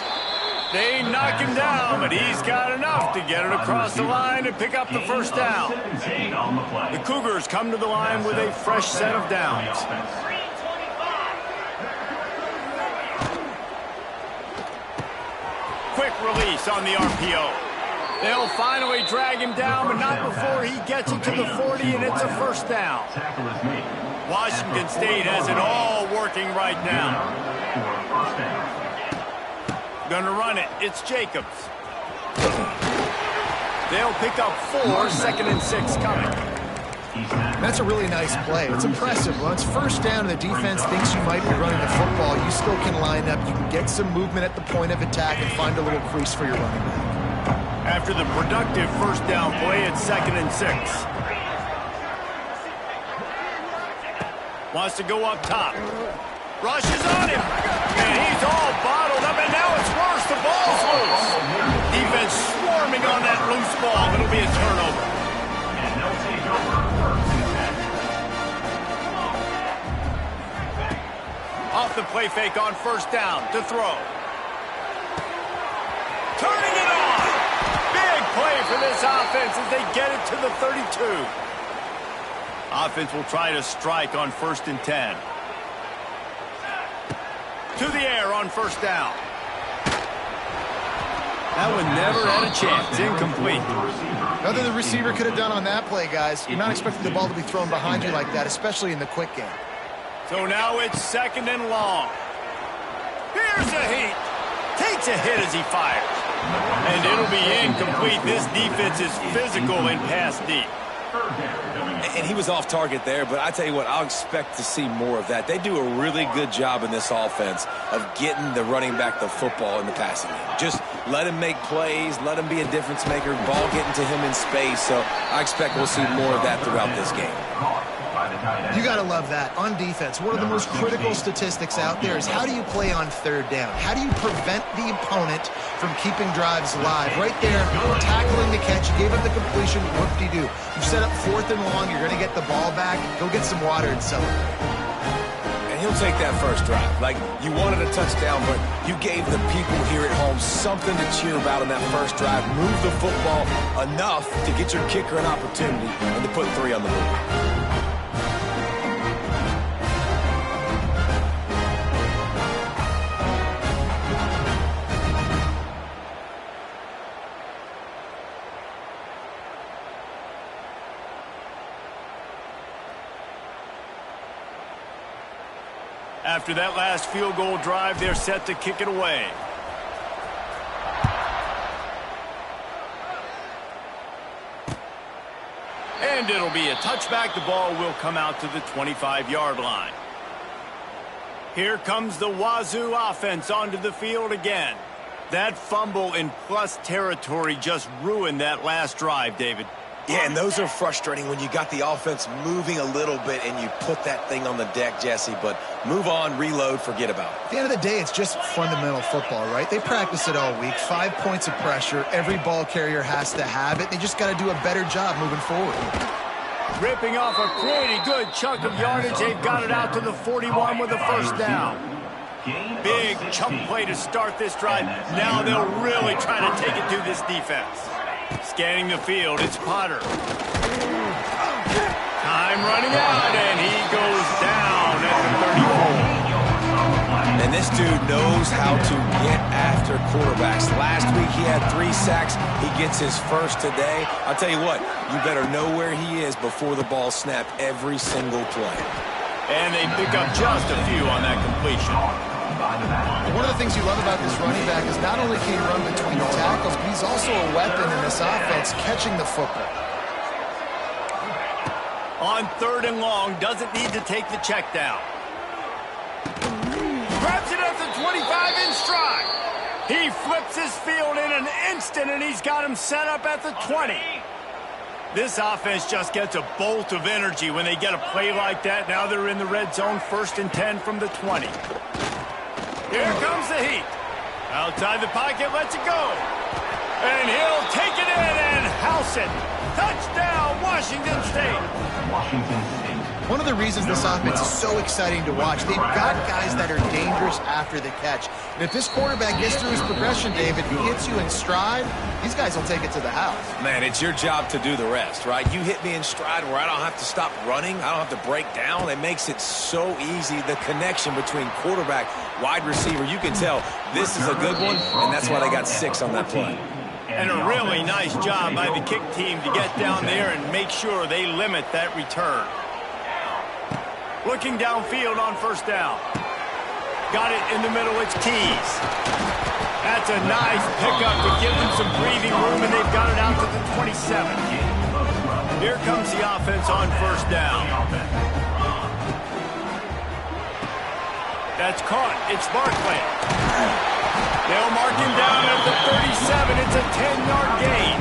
They knock him down, but he's got enough to get it across the line and pick up the first down. The Cougars come to the line with a fresh set of downs. Quick release on the RPO. They'll finally drag him down, but not before he gets it to the 40, and it's a first down. Washington State has it all working right now. Gonna run it. It's Jacobs. They'll pick up 4, 2nd and 6 coming. That's a really nice play. It's impressive. When it's first down and the defense thinks you might be running the football, you still can line up. You can get some movement at the point of attack and find a little crease for your running back. After the productive first down play, it's 2nd and 6. Wants to go up top. Rushes on him. And he's all bottled up, and now it's worse. The ball's loose. Defense swarming on that loose ball. It'll be a turnover. And they'll take over 1st and 10. Off the play fake on first down to throw. Turning it on. Big play for this offense as they get it to the 32. Offense will try to strike on 1st and 10. To the air on first down. That one never had a chance. Incomplete. Nothing the receiver could have done on that play, guys. You're not expecting the ball to be thrown behind you like that, especially in the quick game. So now it's 2nd and long. Here's a heat. Takes a hit as he fires. And it'll be incomplete. This defense is physical and pass deep. And he was off target there, but I tell you what, I'll expect to see more of that. They do a really good job in this offense of getting the running back the football in the passing game. Just let him make plays, let him be a difference maker, ball getting to him in space. So I expect we'll see more of that throughout this game. You got to love that. On defense, one of the most critical statistics out there is how do you play on third down? How do you prevent the opponent from keeping drives alive? Right there, tackling the catch, you gave up the completion, whoop-de-doo. You've set up 4th and long, you're going to get the ball back, go get some water and celebrate. And he'll take that first drive. Like, you wanted a touchdown, but you gave the people here at home something to cheer about in that first drive. Move the football enough to get your kicker an opportunity and to put 3 on the board. After that last field goal drive, they're set to kick it away. And it'll be a touchback. The ball will come out to the 25-yard line. Here comes the Wazoo offense onto the field again. That fumble in plus territory just ruined that last drive, David. Yeah, and those are frustrating when you got the offense moving a little bit and you put that thing on the deck, Jesse. But move on, reload, forget about it. At the end of the day, it's just fundamental football, right? They practice it all week. 5 points of pressure. Every ball carrier has to have it. They just got to do a better job moving forward. Ripping off a pretty good chunk of yardage. They've got it out to the 41 with a first down. Big chunk play to start this drive. Now they'll really try to take it to this defense. Scanning the field, it's Potter. Time running out, and he goes down at the 34. And this dude knows how to get after quarterbacks. Last week he had 3 sacks. He gets his first today. I'll tell you what, you better know where he is before the ball snapped every single play. And they pick up just a few on that completion. One of the things you love about this running back is not only can he run between the tackles, but he's also a weapon in this offense catching the football. On 3rd and long, doesn't need to take the check down. Grabs it at the 25 in stride. He flips his field in an instant, and he's got him set up at the 20. This offense just gets a bolt of energy when they get a play like that. Now they're in the red zone, 1st and 10 from the 20. Here comes the heat. Outside the pocket, lets it go. And he'll take it in and house it. Touchdown, Washington State. Washington State. One of the reasons this offense is so exciting to watch, they've got guys that are dangerous after the catch. And if this quarterback gets through his progression, David, he hits you in stride, these guys will take it to the house. Man, it's your job to do the rest, right? You hit me in stride where I don't have to stop running. I don't have to break down. It makes it so easy, the connection between quarterback, wide receiver. You can tell this is a good one, and that's why they got 6 on that play. And a really nice job by the kick team to get down there and make sure they limit that return. Looking downfield on 1st down. Got it in the middle, it's Keys. That's a nice pickup to give them some breathing room, and they've got it out to the 27. Here comes the offense on 1st down. That's caught, it's Barkley. They'll mark him down at the 37, it's a 10-yard gain.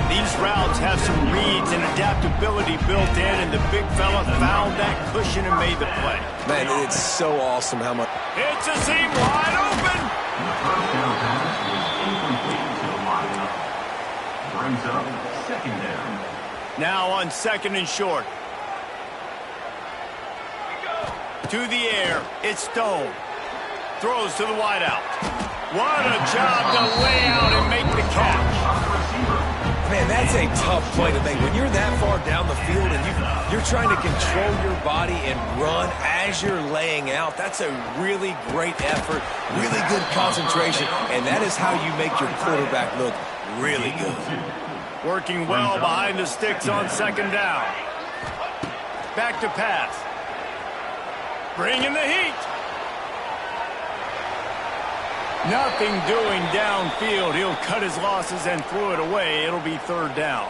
These routes have some reads and adaptability built in, and the big fella found that cushion and made the play. Man, it's so awesome how much... It's a seam wide open. The first down pass was incomplete to the lineup. Brings up 2nd down. Now on 2nd and short. To the air, it's Stone. Throws to the wideout. What a job to lay out and make the catch. Man, that's a tough play to make. When you're that far down the field and you're trying to control your body and run as you're laying out, that's a really great effort, really good concentration, and that is how you make your quarterback look really good. Working well behind the sticks on 2nd down. Back to pass. Bringing the heat. Nothing doing downfield. He'll cut his losses and throw it away. It'll be 3rd down.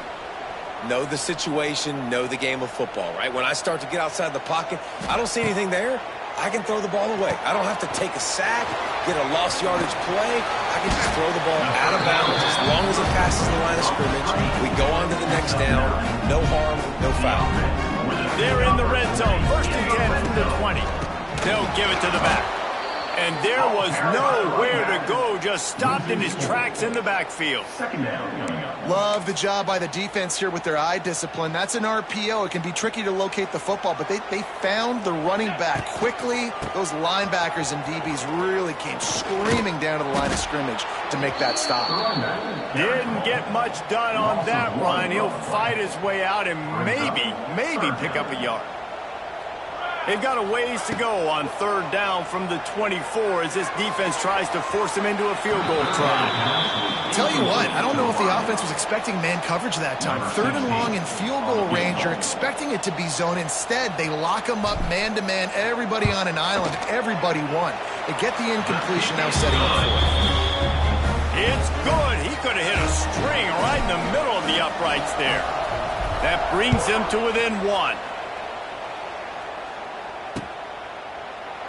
Know the situation, know the game of football, right? When I start to get outside the pocket, I don't see anything there. I can throw the ball away. I don't have to take a sack, get a lost yardage play. I can just throw the ball out of bounds as long as it passes the line of scrimmage. We go on to the next down. No harm, no foul. They're in the red zone. 1st and 10 from the 20. They'll give it to the back. And there was nowhere to go, just stopped in his tracks in the backfield. 2nd down coming up. Love the job by the defense here with their eye discipline. That's an RPO. It can be tricky to locate the football, but they found the running back quickly. Those linebackers and DBs really came screaming down to the line of scrimmage to make that stop. Didn't get much done on that run. He'll fight his way out and maybe pick up a yard. They've got a ways to go on 3rd down from the 24 as this defense tries to force him into a field goal try. Tell you what, I don't know if the offense was expecting man coverage that time. 3rd and long in field goal range, you're expecting it to be zone. Instead, they lock him up man-to-man, everybody on an island, everybody won. They get the incompletion, now setting up for it. It's good. He could have hit a string right in the middle of the uprights there. That brings him to within 1.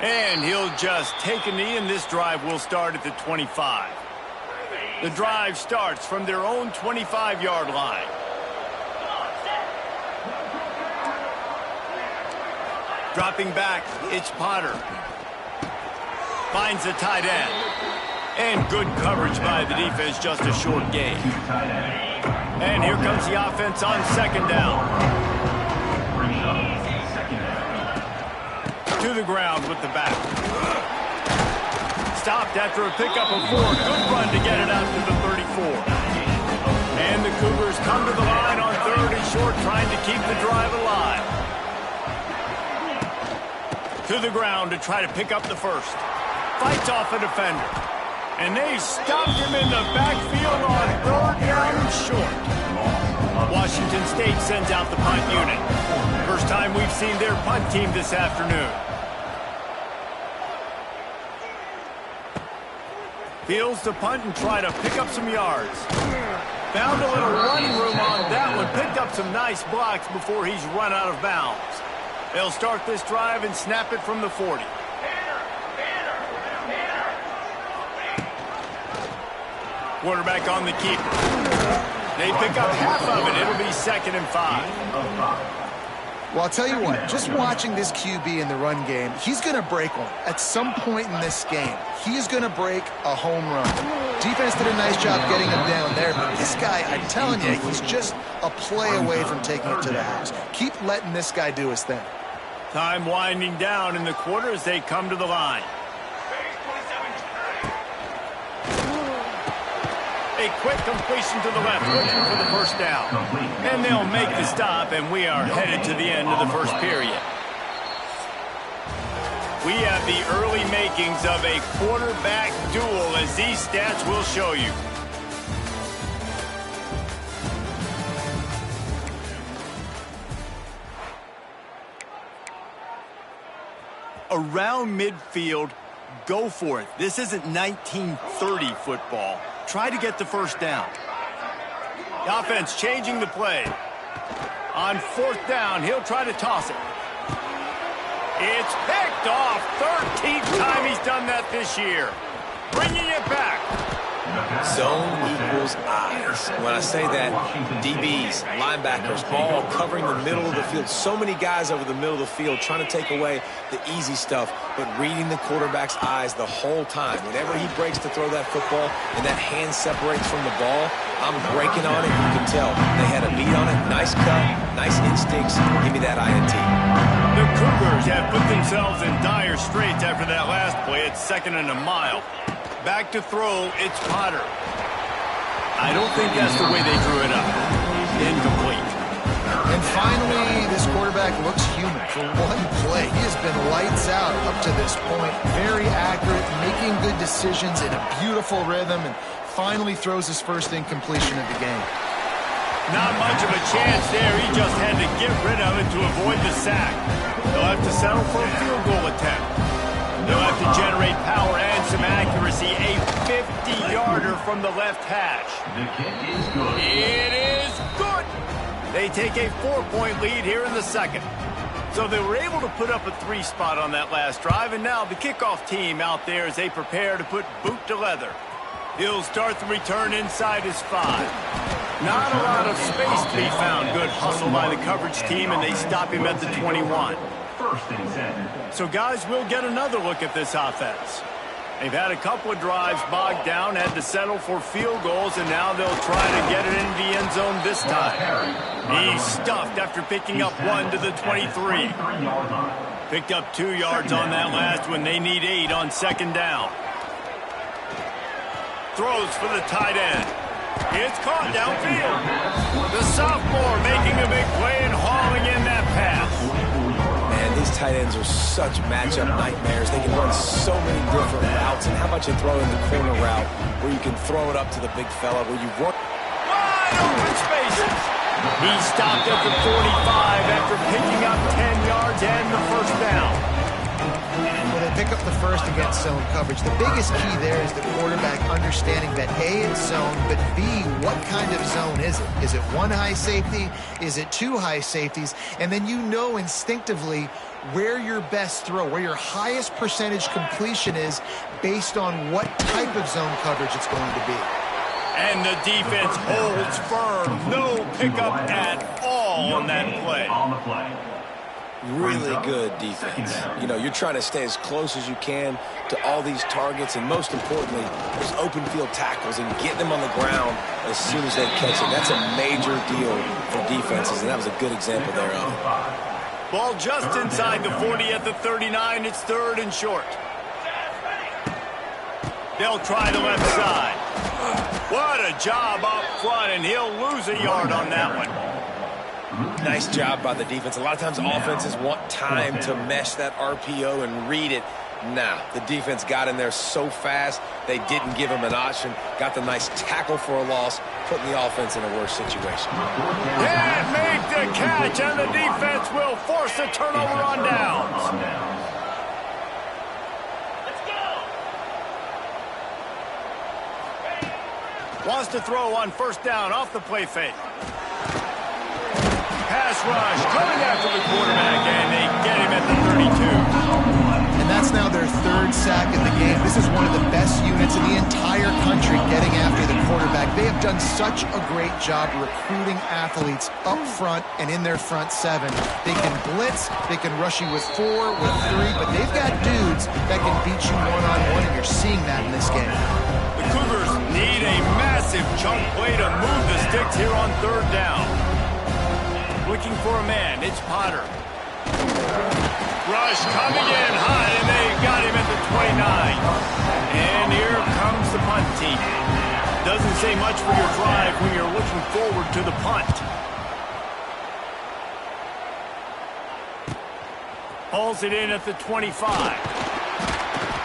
And he'll just take a knee, and this drive will start at the 25. The drive starts from their own 25-yard line. Dropping back, it's Potter. Finds the tight end. And good coverage by the defense, just a short gain. And here comes the offense on 2nd down. To the ground with the back. Stopped after a pickup of 4. Good run to get it out to the 34. And the Cougars come to the line on 3rd and short, trying to keep the drive alive. To the ground to try to pick up the first. Fights off a defender. And they stopped him in the backfield on 3rd down and short. Washington State sends out the punt unit. First time we've seen their punt team this afternoon. Fields to punt and try to pick up some yards. Found a little running room on that one. Picked up some nice blocks before he's run out of bounds. They'll start this drive and snap it from the 40. Quarterback on the keeper. They pick up half of it. It'll be 2nd and 5. Well, I'll tell you what, just watching this QB in the run game, he's going to break one. At some point in this game, he's going to break a home run. Defense did a nice job getting him down there, but this guy, I'm telling you, he's just a play away from taking it to the house. Keep letting this guy do his thing. Time winding down in the quarter as they come to the line. A quick completion to the left, looking for the first down. And they'll make the stop, and we are headed to the end of the first period. We have the early makings of a quarterback duel, as these stats will show you. Around midfield, go for it. This isn't 1930 football. Try to get the first down. The offense changing the play. On 4th down, he'll try to toss it. It's picked off. 13th time he's done that this year. Bringing it back. Zone equals eyes. When I say that, DBs, linebackers, all covering the middle of the field. So many guys over the middle of the field trying to take away the easy stuff, but reading the quarterback's eyes the whole time. Whenever he breaks to throw that football and that hand separates from the ball, I'm breaking on it. You can tell. They had a beat on it. Nice cut, nice instincts. Give me that INT. The Cougars have put themselves in dire straits after that last play. It's 2nd and a mile. Back to throw, it's Potter. I don't think that's the way they drew it up. Incomplete. And finally, this quarterback looks human for one play. He has been lights out up to this point. Very accurate, making good decisions in a beautiful rhythm, and finally throws his first incompletion of the game. Not much of a chance there. He just had to get rid of it to avoid the sack. They'll have to settle for a field goal attempt. They'll have to generate power and some accuracy. A 50-yarder from the left hash. The kick is good. It is good. They take a 4-point lead here in the 2nd. So they were able to put up a 3 spot on that last drive, and now the kickoff team out there as they prepare to put boot to leather. He'll start the return inside his 5. Not a lot of space to be found. Good hustle by the coverage team, and they stop him at the 21. 1st and 10. So, guys, we'll get another look at this offense. They've had a couple of drives bogged down, had to settle for field goals, and now they'll try to get it into the end zone this time. He's stuffed after picking up 1 to the 23. Picked up 2 yards on that last one. They need 8 on 2nd down. Throws for the tight end. It's caught downfield. The sophomore making a big play and hauling in that pass. Man, these tight ends are such matchup nightmares. They can run so many different routes. And how about you throw in the corner route where you can throw it up to the big fella where you work. Wide open spaces. He stopped at the 45 after picking up 10 yards and the first down. Well, they pick up the first against zone coverage. The biggest key there is the quarterback understanding that A, it's zone, but B, what kind of zone is it? Is it 1 high safety? Is it 2 high safeties? And then you know instinctively where your best throw, where your highest percentage completion is based on what type of zone coverage it's going to be. And the defense holds firm. No pickup at all on that play. On the play. Really good defense. You know, you're trying to stay as close as you can to all these targets, and most importantly, those open field tackles and getting them on the ground as soon as they catch it. That's a major deal for defenses, and that was a good example thereof. Ball just inside the 40 at the 39. It's 3rd and short. They'll try the left side. What a job up front, and he'll lose a yard on that one. Nice job by the defense. A lot of times offenses want time to mesh that RPO and read it. Nah, the defense got in there so fast, they didn't give him an option. Got the nice tackle for a loss, putting the offense in a worse situation. Can't make the catch, and the defense will force a turnover on downs. Wants to throw on first down off the play fake. Pass rush coming after the quarterback, and they get him at the 32. And that's now their third sack in the game. This is one of the best units in the entire country getting after the quarterback. They have done such a great job recruiting athletes up front and in their front seven. They can blitz, they can rush you with 4, with 3, but they've got dudes that can beat you one-on-one, and you're seeing that in this game. The Cougars need a massive chunk play to move the sticks here on third down. Looking for a man, it's Potter. Rush coming in high, and they got him at the 29. And here comes the punt team. Doesn't say much for your drive when you're looking forward to the punt. Hauls it in at the 25.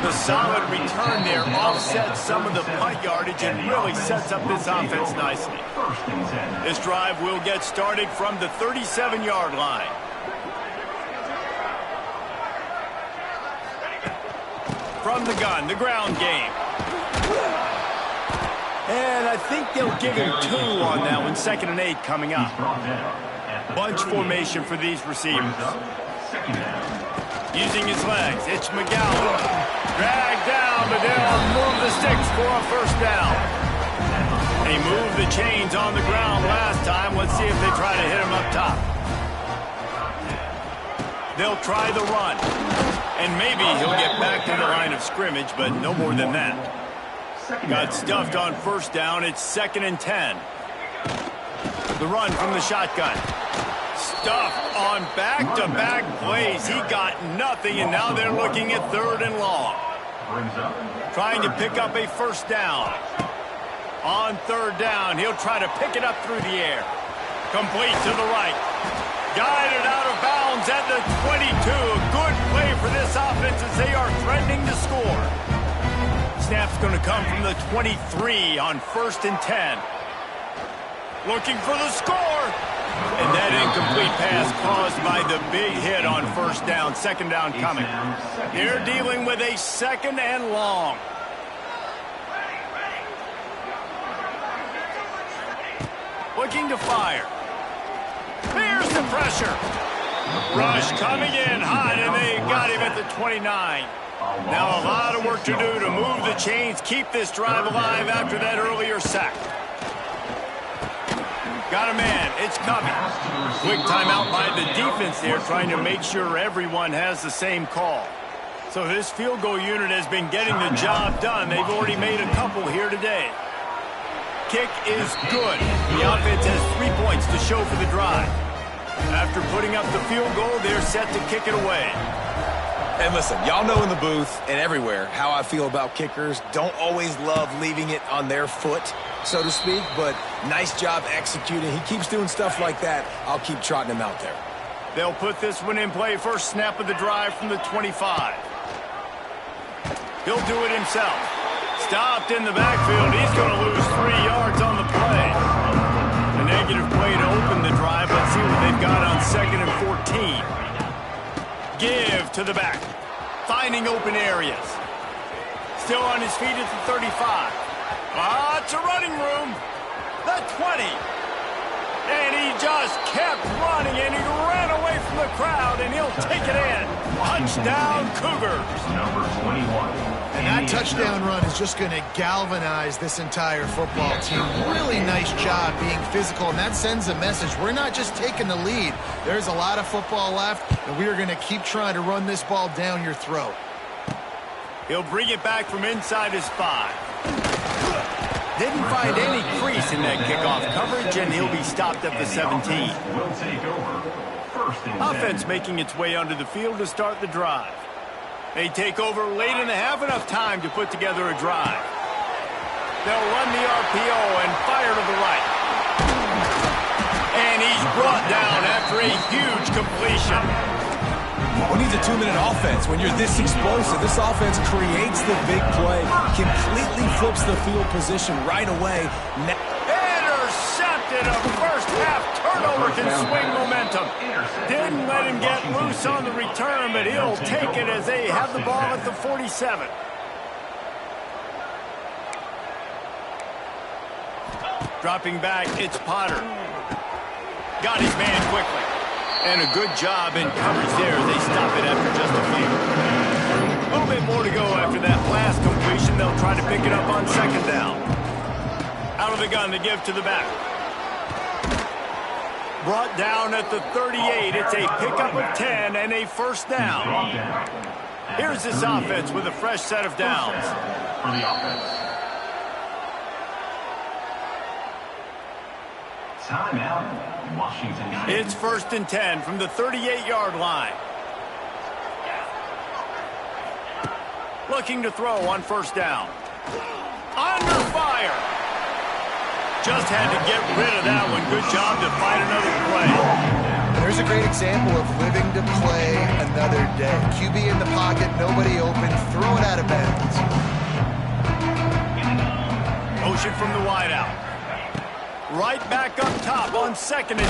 The solid return there offsets some of the punt yardage and really sets up this offense nicely. This drive will get started from the 37-yard line. From the gun, the ground game. And I think they'll give him 2 on that one. 2nd and 8 coming up. Bunch formation for these receivers. Using his legs, it's McGowan. Dragged down, but they'll move the sticks for a first down. They moved the chains on the ground last time. Let's see if they try to hit him up top. They'll try the run. And maybe he'll get back to the line of scrimmage, but no more than that. Got stuffed on first down. It's 2nd and 10. The run from the shotgun. Stuffed on back-to-back plays. He got nothing, and now they're looking at 3rd and long. Trying to pick up a first down. On 3rd down, he'll try to pick it up through the air. Complete to the right. Guided out of bounds at the 22. A good play for this offense as they are threatening to score. Snap's going to come from the 23 on 1st and 10. Looking for the score. And that incomplete pass caused by the big hit on first down. 2nd down coming. They're dealing with a 2nd and long. Looking to fire. Here's the pressure. Rush coming in hot, and they got him at the 29. Now a lot of work to do to move the chains, keep this drive alive after that earlier sack. Got a man. It's Covey. Quick timeout by the defense there, trying to make sure everyone has the same call. So this field goal unit has been getting the job done. They've already made a couple here today. Kick is good. The offense has 3 points to show for the drive. After putting up the field goal, they're set to kick it away. And listen, y'all know in the booth and everywhere how I feel about kickers. Don't always love leaving it on their foot, so to speak, but nice job executing. He keeps doing stuff like that. I'll keep trotting him out there. They'll put this one in play. First snap of the drive from the 25. He'll do it himself. Stopped in the backfield. He's going to lose 3 yards on the play. A negative play to open the drive. Let's see what they've got on 2nd and 14. Give to the back. Finding open areas. Still on his feet at the 35. Lots of running room. The 20. And he just kept running, and he ran away from the crowd, and he'll take it in. Touchdown, Cougars. Number 21. And that touchdown run is just going to galvanize this entire football team. Really nice job being physical, and that sends a message. We're not just taking the lead. There's a lot of football left, and we are going to keep trying to run this ball down your throat. He'll bring it back from inside his 5. Didn't find any crease in that kickoff coverage, and he'll be stopped at the 17. Will take over. 1st and 10. Offense making its way onto the field to start the drive. They take over late in the half, enough time to put together a drive. They'll run the RPO and fire to the right. And he's brought down after a huge completion. Who needs a 2-minute offense when you're this explosive? This offense creates the big play, completely flips the field position right away. Intercepted. A first-half turnover can swing momentum. Didn't let him get loose on the return, but he'll take it as they have the ball at the 47. Dropping back, it's Potter. Got his man quickly. And a good job in coverage there as they stop it after just a few. A little bit more to go after that last completion. They'll try to pick it up on second down. Out of the gun to give to the back. Brought down at the 38. It's a pickup of 10 and a first down. Here's this offense with a fresh set of downs. For the offense. Timeout, Washington State. It's 1st and 10 from the 38-yard line. Looking to throw on first down. Under fire. Just had to get rid of that one. Good job to find another play. There's a great example of living to play another day. QB in the pocket, nobody open, throw it out of bounds. Motion from the wideout. Right back up top on 2nd and 10.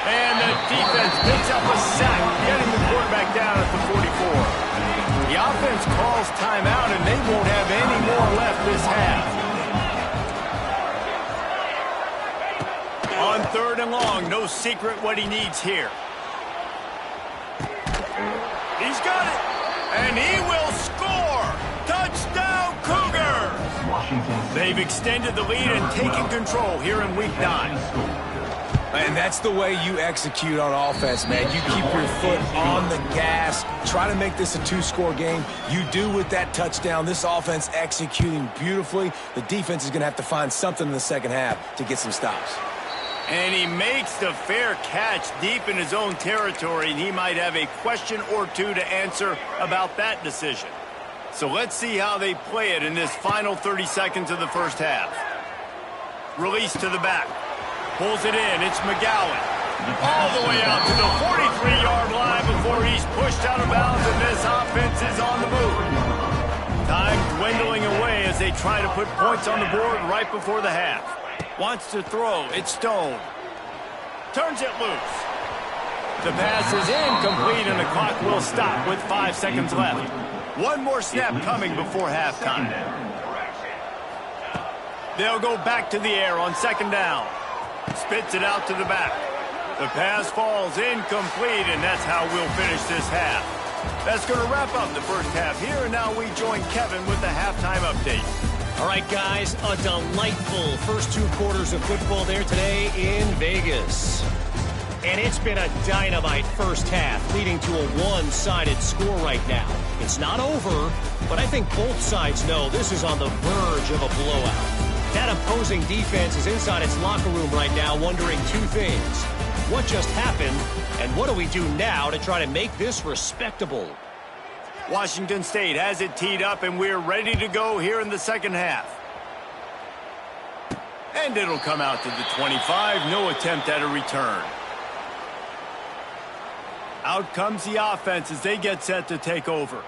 And the defense picks up a sack, getting the quarterback down at the 44. The offense calls timeout, and they won't have any more left this half. On 3rd and long, no secret what he needs here. He's got it, and he will score. Touchdown, Cougars! They've extended the lead and taken control here in Week 9. And that's the way you execute on offense, man. You keep your foot on the gas. Try to make this a 2-score game. You do with that touchdown. This offense executing beautifully. The defense is going to have to find something in the second half to get some stops. And he makes the fair catch deep in his own territory, and he might have a question or two to answer about that decision. So let's see how they play it in this final 30 seconds of the first half. Release to the back. Pulls it in. It's McGowan. All the way out to the 43-yard line before he's pushed out of bounds, and this offense is on the move. Time dwindling away as they try to put points on the board right before the half. Wants to throw. It's Stone. Turns it loose. The pass is incomplete, and the clock will stop with 5 seconds left. One more snap coming before halftime. They'll go back to the air on 2nd down. Spits it out to the back. The pass falls incomplete, and that's how we'll finish this half. That's going to wrap up the first half here, and now we join Kevin with the halftime update. All right, guys, a delightful first 2 quarters of football there today in Vegas. And it's been a dynamite first half, leading to a one-sided score right now. It's not over, but I think both sides know this is on the verge of a blowout. That opposing defense is inside its locker room right now wondering 2 things. What just happened, and what do we do now to try to make this respectable? Washington State has it teed up, and we're ready to go here in the second half. And it'll come out to the 25. No attempt at a return. Out comes the offense as they get set to take over.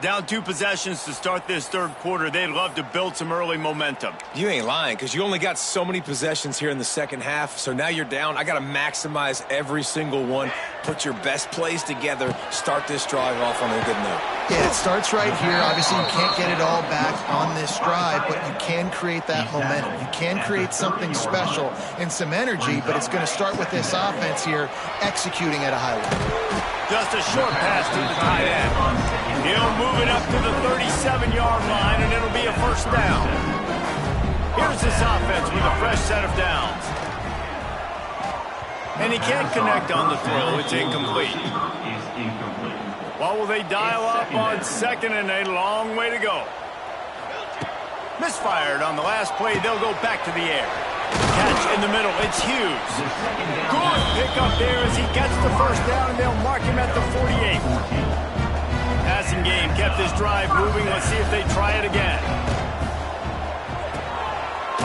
Down 2 possessions to start this 3rd quarter. They'd love to build some early momentum. You ain't lying, because you only got so many possessions here in the second half, so now you're down. I got to maximize every single one. Put your best plays together. Start this drive off on a good note. Yeah, it starts right here. Obviously, you can't get it all back on this drive, but you can create that momentum. You can create something special and some energy, but it's going to start with this offense here executing at a high level. Just a short pass to the tight end. He'll move it up to the 37-yard line, and it'll be a first down. Here's this offense with a fresh set of downs. And he can't connect on the throw. It's incomplete. What will they dial up on 2nd and a long way to go? Misfired on the last play. They'll go back to the air. Catch in the middle. It's Hughes. Good pickup there as he gets the first down, and they'll mark him at the 48. Passing game kept this drive moving. Let's see if they try it again.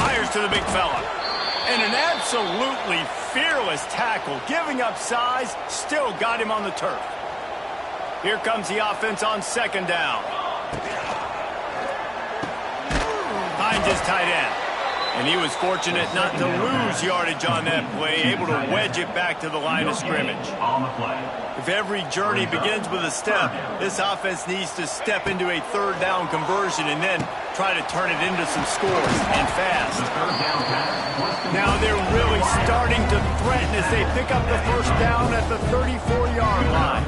Fires to the big fella. And an absolutely fearless tackle. Giving up size, still got him on the turf. Here comes the offense on second down. Finds his tight end. And he was fortunate not to lose yardage on that play, able to wedge it back to the line of scrimmage. If every journey begins with a step, this offense needs to step into a third down conversion and then try to turn it into some scores, and fast. Now they're really starting to threaten as they pick up the first down at the 34-yard line.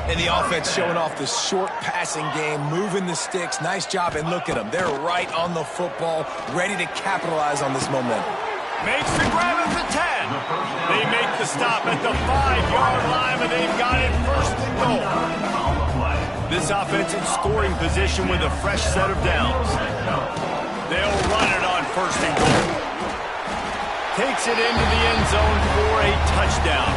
And the offense showing off the short passing game, moving the sticks. Nice job, and look at them. They're right on the football, ready to capitalize on this momentum. Makes the grab at the 10. They make the stop at the 5-yard line, and they've got it first and goal. This offense in scoring position with a fresh set of downs. They'll run it on first and goal. Takes it into the end zone for a touchdown.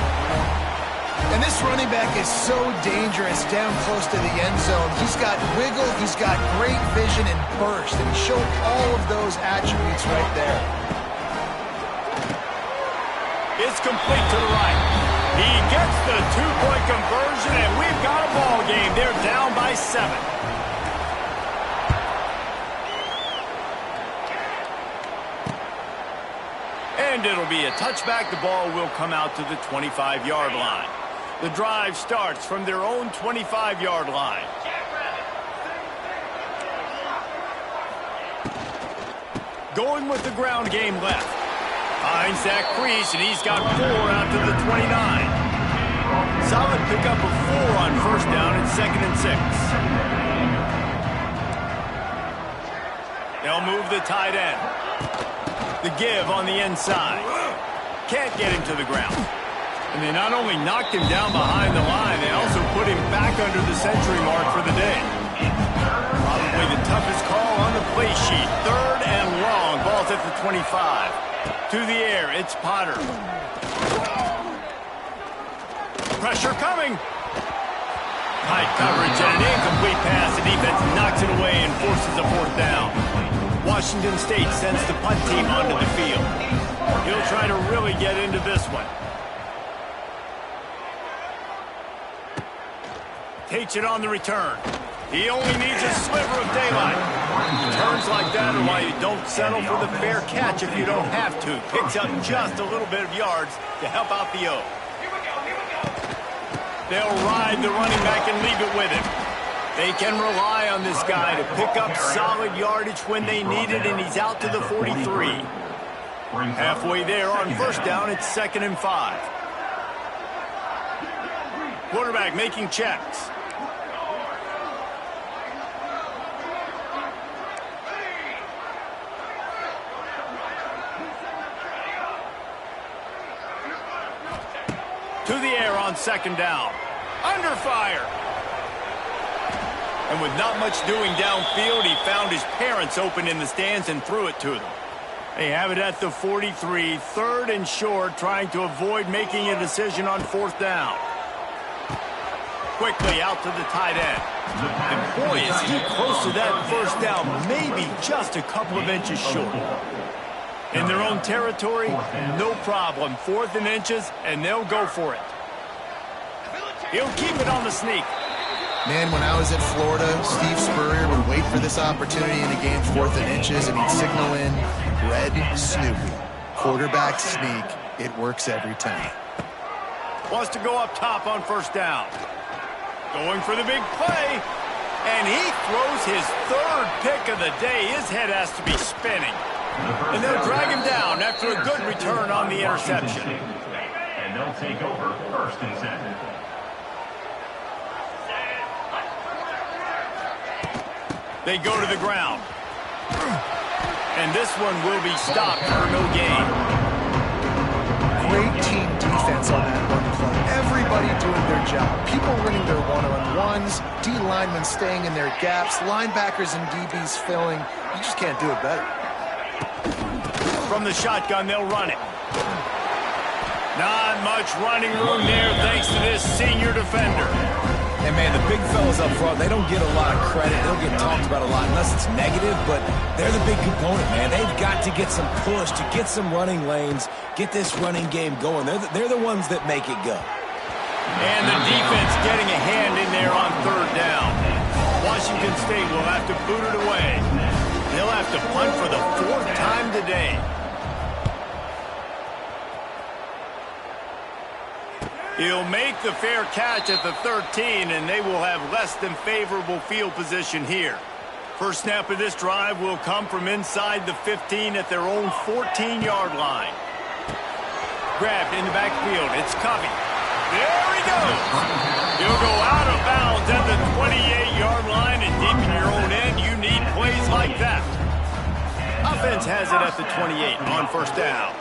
And this running back is so dangerous down close to the end zone. He's got wiggle, he's got great vision and burst, and he showed all of those attributes right there. It's complete to the right. He gets the two-point conversion, and we've got a ball game. They're down by 7. And it'll be a touchback. The ball will come out to the 25-yard line. The drive starts from their own 25-yard line. Going with the ground game left. Finds that crease, and he's got 4 out to the 29. Solid pickup of 4 on first down and 2nd and 6. They'll move the tight end. The give on the inside. Can't get him to the ground. And they not only knocked him down behind the line, they also put him back under the century mark for the day. Probably the toughest call on the play sheet. 3rd and long. Ball's at the 25. To the air, it's Potter. Pressure coming. Tight coverage and an incomplete pass. The defense knocks it away and forces a 4th down. Washington State sends the punt team onto the field. He'll try to really get into this one. Takes it on the return. He only needs a sliver of daylight. Turns like that are why you don't settle for the fair catch if you don't have to. Picks up just a little bit of yards to help out the O. They'll ride the running back and leave it with him. They can rely on this guy to pick up solid yardage when they need it, and he's out to the 43. Halfway there on first down, it's 2nd and 5. Quarterback making checks. To the air on 2nd down. Under fire. And with not much doing downfield, he found his parents open in the stands and threw it to them. They have it at the 43, 3rd and short, trying to avoid making a decision on 4th down. Quickly out to the tight end. And boy, is he close to that first down, maybe just a couple of inches short. In their own territory, no problem. 4th and inches, and they'll go for it. He'll keep it on the sneak. Man, when I was at Florida, Steve Spurrier would wait for this opportunity in the game, 4th and inches, and he'd signal in red Snoopy. Quarterback sneak. It works every time. Wants to go up top on first down. Going for the big play. And he throws his 3rd pick of the day. His head has to be spinning. And they'll drag him down after a good return on the interception. And they'll take over 1st and 7. They go to the ground. And this one will be stopped for no gain. Great team defense on that one play. Everybody doing their job. People winning their one-on-ones, D linemen staying in their gaps, linebackers and DBs filling. You just can't do it better. From the shotgun, they'll run it. Not much running room there thanks to this senior defender. And, man, the big fellas up front, they don't get a lot of credit. They don't get talked about a lot unless it's negative, but they're the big component, man. They've got to get some push, to get some running lanes, get this running game going. They're the ones that make it go. And the defense getting a hand in there on third down. Washington State will have to boot it away. They'll have to punt for the 4th time today. He'll make the fair catch at the 13, and they will have less than favorable field position here. First snap of this drive will come from inside the 15 at their own 14-yard line. Grabbed in the backfield. It's Covey. There he goes. He'll go out of bounds at the 28-yard line, and deep in your own end, you need plays like that. Offense has it at the 28 on first down.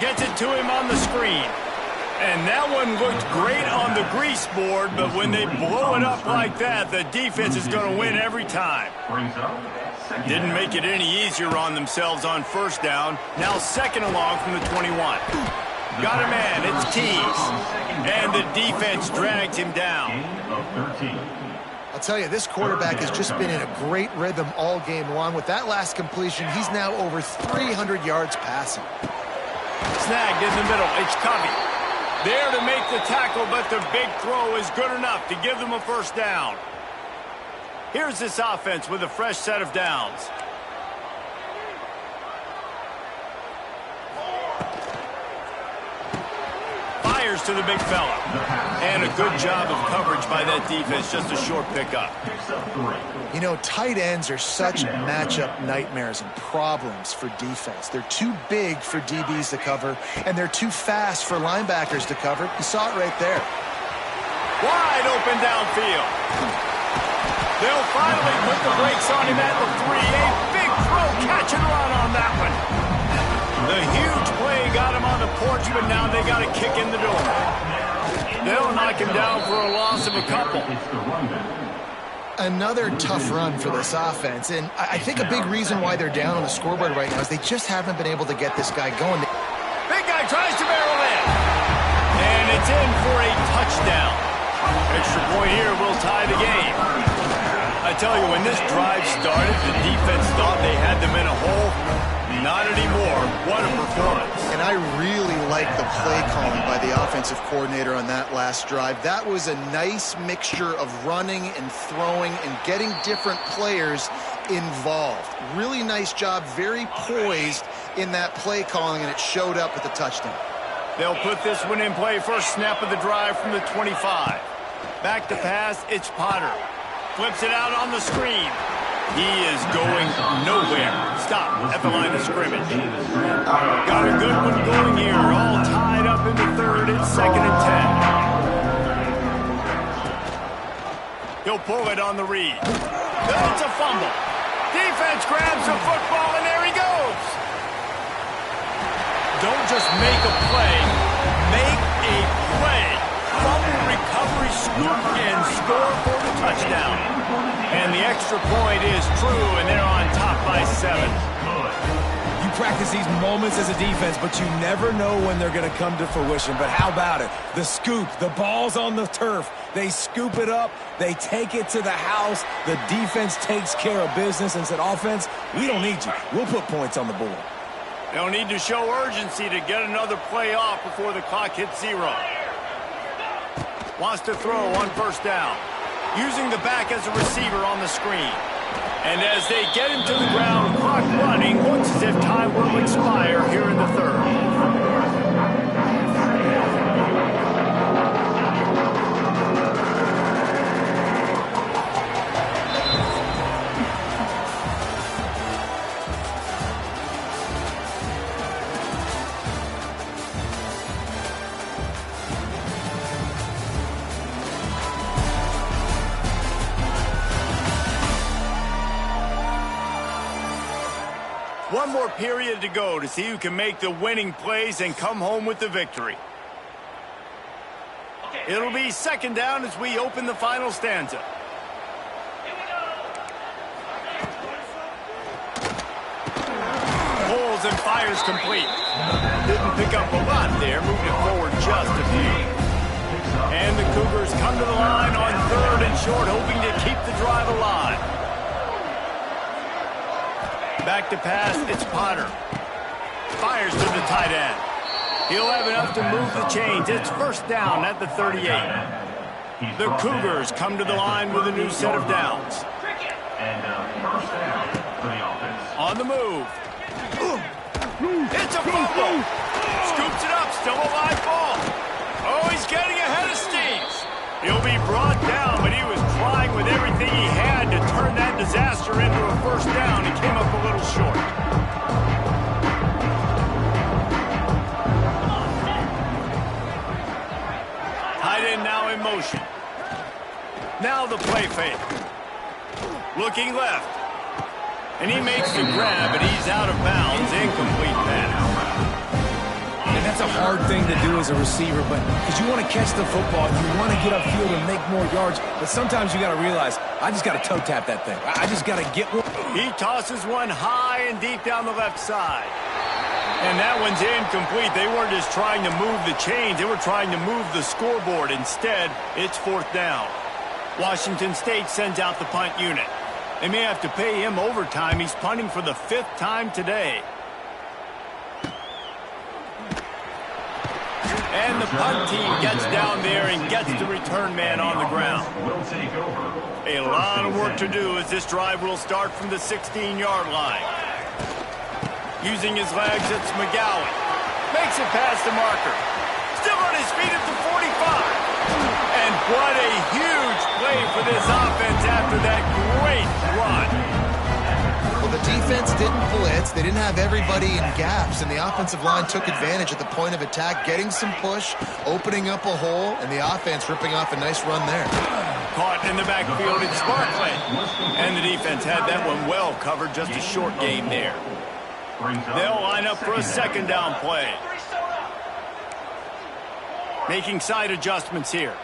Gets it to him on the screen. And that one looked great on the grease board, but when they blow it up like that, the defense is going to win every time. Didn't make it any easier on themselves on first down. Now second along from the 21. Got a man, it's Tees. And the defense drags him down. I'll tell you, this quarterback has just been in a great rhythm all game long. With that last completion, he's now over 300 yards passing. Snagged in the middle, it's Covey. There to make the tackle, but the big throw is good enough to give them a first down. Here's this offense with a fresh set of downs. Fires to the big fella. And a good job of coverage by that defense, just a short pickup. You know, tight ends are such matchup nightmares and problems for defense. They're too big for DBs to cover, and they're too fast for linebackers to cover. You saw it right there. Wide open downfield. They'll finally put the brakes on him at the 3. A big throw, catch and run on that one. The huge play got him on the porch, but now they got a kick in the door. They'll knock him down for a loss of a couple. Another tough run for this offense, and I think a big reason why they're down on the scoreboard right now is they just haven't been able to get this guy going. Big guy tries to barrel in, and it's in for a touchdown. Extra point here will tie the game. I tell you, when this drive started, the defense thought they had them in a hole. Not anymore. What a performance. And I really like the play calling by the offensive coordinator on that last drive. That was a nice mixture of running and throwing and getting different players involved. Really nice job, very poised in that play calling, and it showed up with the touchdown. They'll put this one in play. First snap of the drive from the 25. Back to pass, it's Potter. Flips it out on the screen. He is going nowhere. Stop at the line of scrimmage. Got a good one going here. All tied up in the third. It's 2nd and 10. He'll pull it on the read. It's a fumble. Defense grabs the football, and there he goes. Don't just make a play. Make a play. Fumble recovery, scoop, and score for the touchdown. And the extra point is true, and they're on top by 7. You practice these moments as a defense, but you never know when they're going to come to fruition. But how about it? The scoop, the ball's on the turf. They scoop it up. They take it to the house. The defense takes care of business and said, offense, we don't need you. We'll put points on the board. They'll need to show urgency to get another play off before the clock hits 0. Wants to throw on first down. Using the back as a receiver on the screen. And as they get him to the ground, clock running, looks as if time will expire here in the third. One more period to go to see who can make the winning plays and come home with the victory. It'll be 2nd down as we open the final stanza. Pulls and fires complete. Didn't pick up a lot there, moved it forward just a few. And the Cougars come to the line on 3rd and short, hoping to keep the drive alive. Back to pass, it's Potter. Fires to the tight end. He'll have enough to move the chains. It's first down at the 38. The Cougars come to the line with a new set of downs. And first down for the offense. On the move. It's a fumble. Scoops it up, still a live ball. Oh, he's getting ahead of Steves. He'll be brought down, but he was trying with everything he had to turn that disaster into a first down. He came up a little short. Tight end now in motion. Now the play fake. Looking left. And he makes the grab, and he's out of bounds. Incomplete pass. And that's a hard thing to do as a receiver, but because you want to catch the football, you want to get upfield and make more yards, but sometimes you got to realize, I just got to toe tap that thing. I just got to get one. He tosses one high and deep down the left side. And that one's incomplete. They weren't just trying to move the chains. They were trying to move the scoreboard. Instead, it's 4th down. Washington State sends out the punt unit. They may have to pay him overtime. He's punting for the 5th time today. And the punt team gets down there and gets the return man on the ground. A lot of work to do as this drive will start from the 16-yard line. Using his legs, it's McGowan. Makes it past the marker. Still on his feet at the 45. And what a huge play for this offense after that great run. Well, the defense didn't blitz. They didn't have everybody in gaps, and the offensive line took advantage at the point of attack, getting some push, opening up a hole, and the offense ripping off a nice run there. Caught in the backfield, it's Barkley. And the defense had that one well covered, just a short game there. They'll line up for a 2nd down play. Making side adjustments here.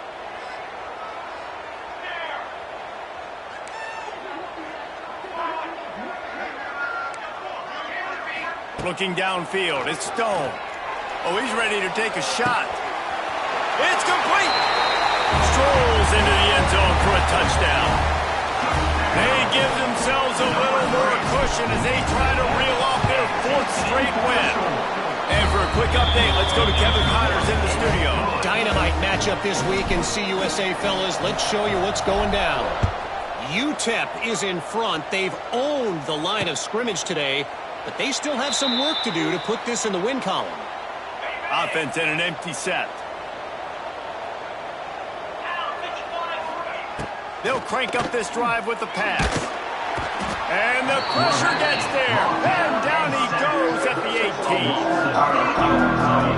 Looking downfield, it's Stone. Oh, he's ready to take a shot. It's complete. Strolls into the end zone for a touchdown. They give themselves a little more cushion as they try to reel off their 4th straight win. And for a quick update, let's go to Kevin Connors in the studio. Dynamite matchup this week in CUSA, fellas. Let's show you what's going down. UTEP is in front. They've owned the line of scrimmage today, but they still have some work to do to put this in the win column. Offense in an empty set. They'll crank up this drive with the pass. And the pressure gets there. And down he goes at the 18.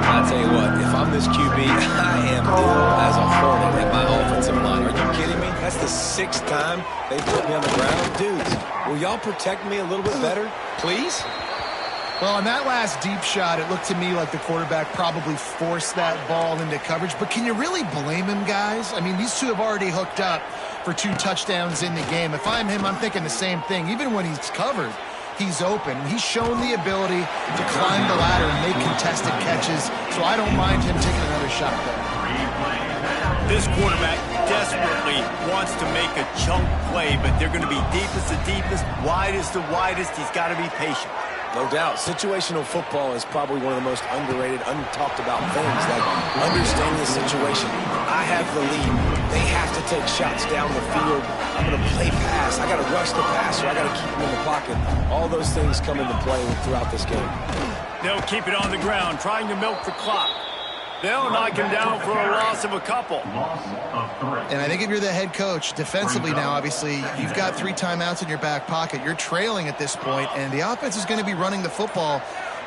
I'll tell you what, if I'm this QB, I am ill as a hornet at my offensive line. Are you kidding me? That's the 6th time they put me on the ground. Dudes, will y'all protect me a little bit better, please? Well, on that last deep shot, it looked to me like the quarterback probably forced that ball into coverage. But can you really blame him, guys? I mean, these two have already hooked up for 2 touchdowns in the game. If I'm him, I'm thinking the same thing. Even when he's covered, he's open. He's shown the ability to climb the ladder and make contested catches, so I don't mind him taking another shot there. This quarterback desperately wants to make a chunk play, but they're going to be deepest to deepest, widest to widest. He's got to be patient. No doubt. Situational football is probably one of the most underrated, untalked about things, like understanding the situation. I have the lead. They have to take shots down the field. I'm going to play pass. I got to rush the passer. I got to keep him in the pocket. All those things come into play throughout this game. They'll keep it on the ground, trying to milk the clock. They'll knock him down for a loss of a couple. And I think if you're the head coach, defensively now, obviously, you've got 3 timeouts in your back pocket. You're trailing at this point, and the offense is going to be running the football,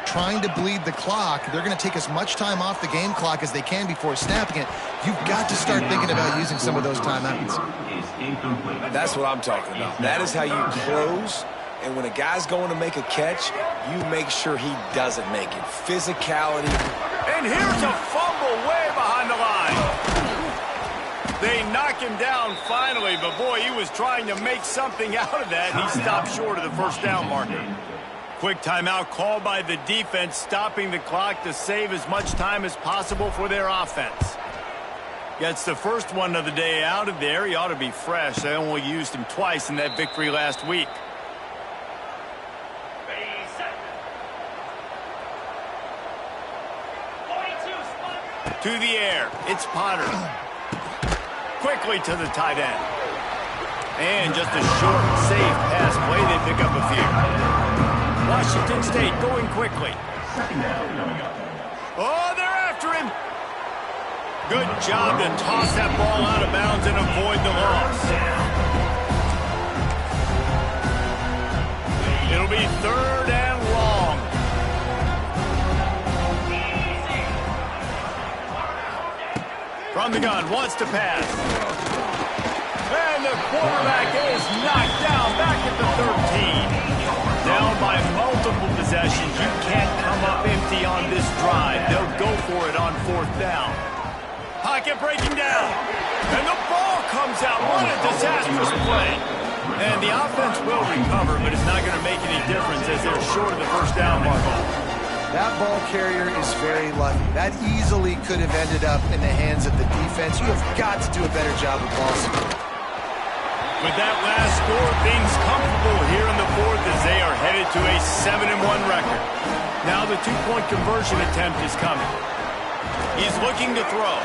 trying to bleed the clock. They're going to take as much time off the game clock as they can before snapping it. You've got to start thinking about using some of those timeouts. That's what I'm talking about. That is how you close. And when a guy's going to make a catch, you make sure he doesn't make it. Physicality. And here's a fumble way behind the line. They knock him down finally, but boy, he was trying to make something out of that, and he stopped short of the first down marker. Quick timeout called by the defense, stopping the clock to save as much time as possible for their offense. Gets the first one of the day out of there. He ought to be fresh. They only used him twice in that victory last week. To the air. It's Potter. Quickly to the tight end. And just a short, safe pass play. They pick up a few. Washington State going quickly. Oh, they're after him. Good job to toss that ball out of bounds and avoid the loss. It'll be 3rd and long. From the gun, wants to pass. And the quarterback is knocked down back at the 13. Down by multiple possessions. You can't come up empty on this drive. They'll go for it on 4th down. Pocket breaking down. And the ball comes out. What a disastrous play. And the offense will recover, but it's not going to make any difference as they're short of the 1st down mark. That ball carrier is very lucky. That easily could have ended up in the hands of the defense. You have got to do a better job with ball support. With that last score, things comfortable here in the 4th as they are headed to a 7-1 record. Now the 2-point conversion attempt is coming. He's looking to throw.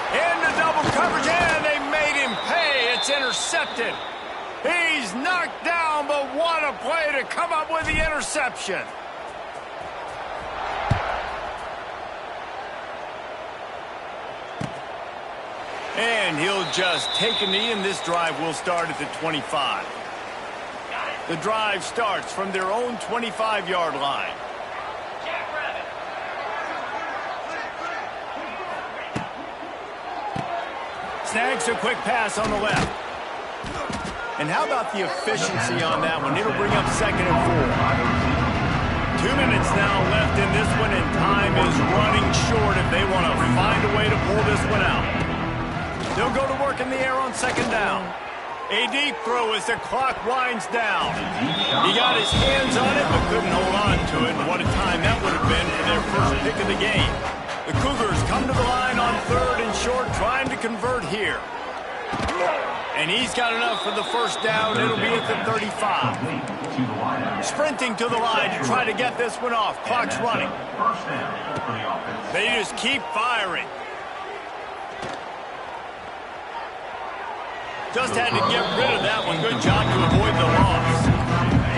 Into double coverage, and they made him pay. It's intercepted. He's knocked down, but what a play to come up with the interception. And he'll just take a knee, and this drive will start at the 25. The drive starts from their own 25-yard line. Snags a quick pass on the left. And how about the efficiency on that one? It'll bring up 2nd and 4. 2 minutes now left in this one, and time is running short if they want to find a way to pull this one out. They'll go to work in the air on 2nd down. A deep throw as the clock winds down. He got his hands on it, but couldn't hold on to it. What a time that would have been for their first pick of the game. The Cougars come to the line on 3rd and short, trying to convert here. And he's got enough for the 1st down. It'll be at the 35. Sprinting to the line to try to get this one off. Clock's running. They just keep firing. Just had to get rid of that one. Good job to avoid the loss.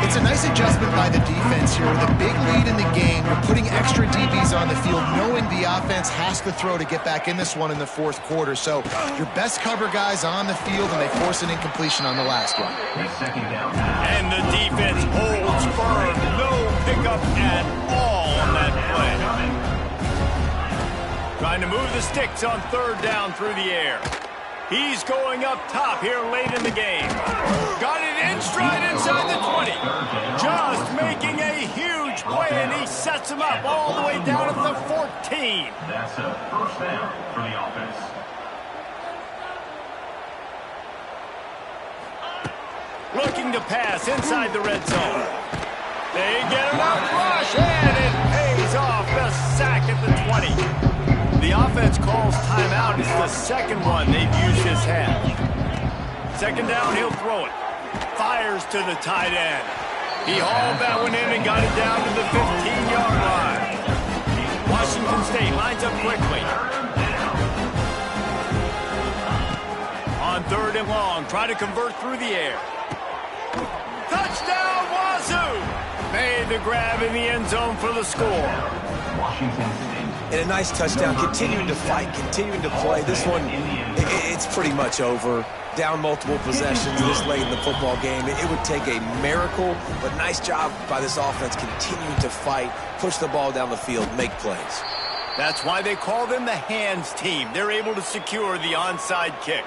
It's a nice adjustment by the defense here. With a big lead in the game, you're putting extra DBs on the field, knowing the offense has to throw to get back in this one in the 4th quarter. So your best cover guys on the field, and they force an incompletion on the last one. And the defense holds firm. No pickup at all on that play. Trying to move the sticks on 3rd down through the air. He's going up top here late in the game. Got it in stride inside the 20. Just making a huge play, and he sets him up all the way down at the 14. That's a 1st down for the offense. Looking to pass inside the red zone. They get him out rush, and it pays off. The sack at the 20. The offense calls timeout. It's the 2nd one they've used this half. 2nd down, he'll throw it. Fires to the tight end. He hauled that one in and got it down to the 15-yard line. Washington State lines up quickly. On 3rd and long, try to convert through the air. Touchdown, Wazoo! Made the grab in the end zone for the score. Washington State. And a nice touchdown, continuing to fight, continuing to play. This one, it's pretty much over. Down multiple possessions this late in the football game. It would take a miracle, but nice job by this offense continuing to fight, push the ball down the field, make plays. That's why they call them the hands team. They're able to secure the onside kick.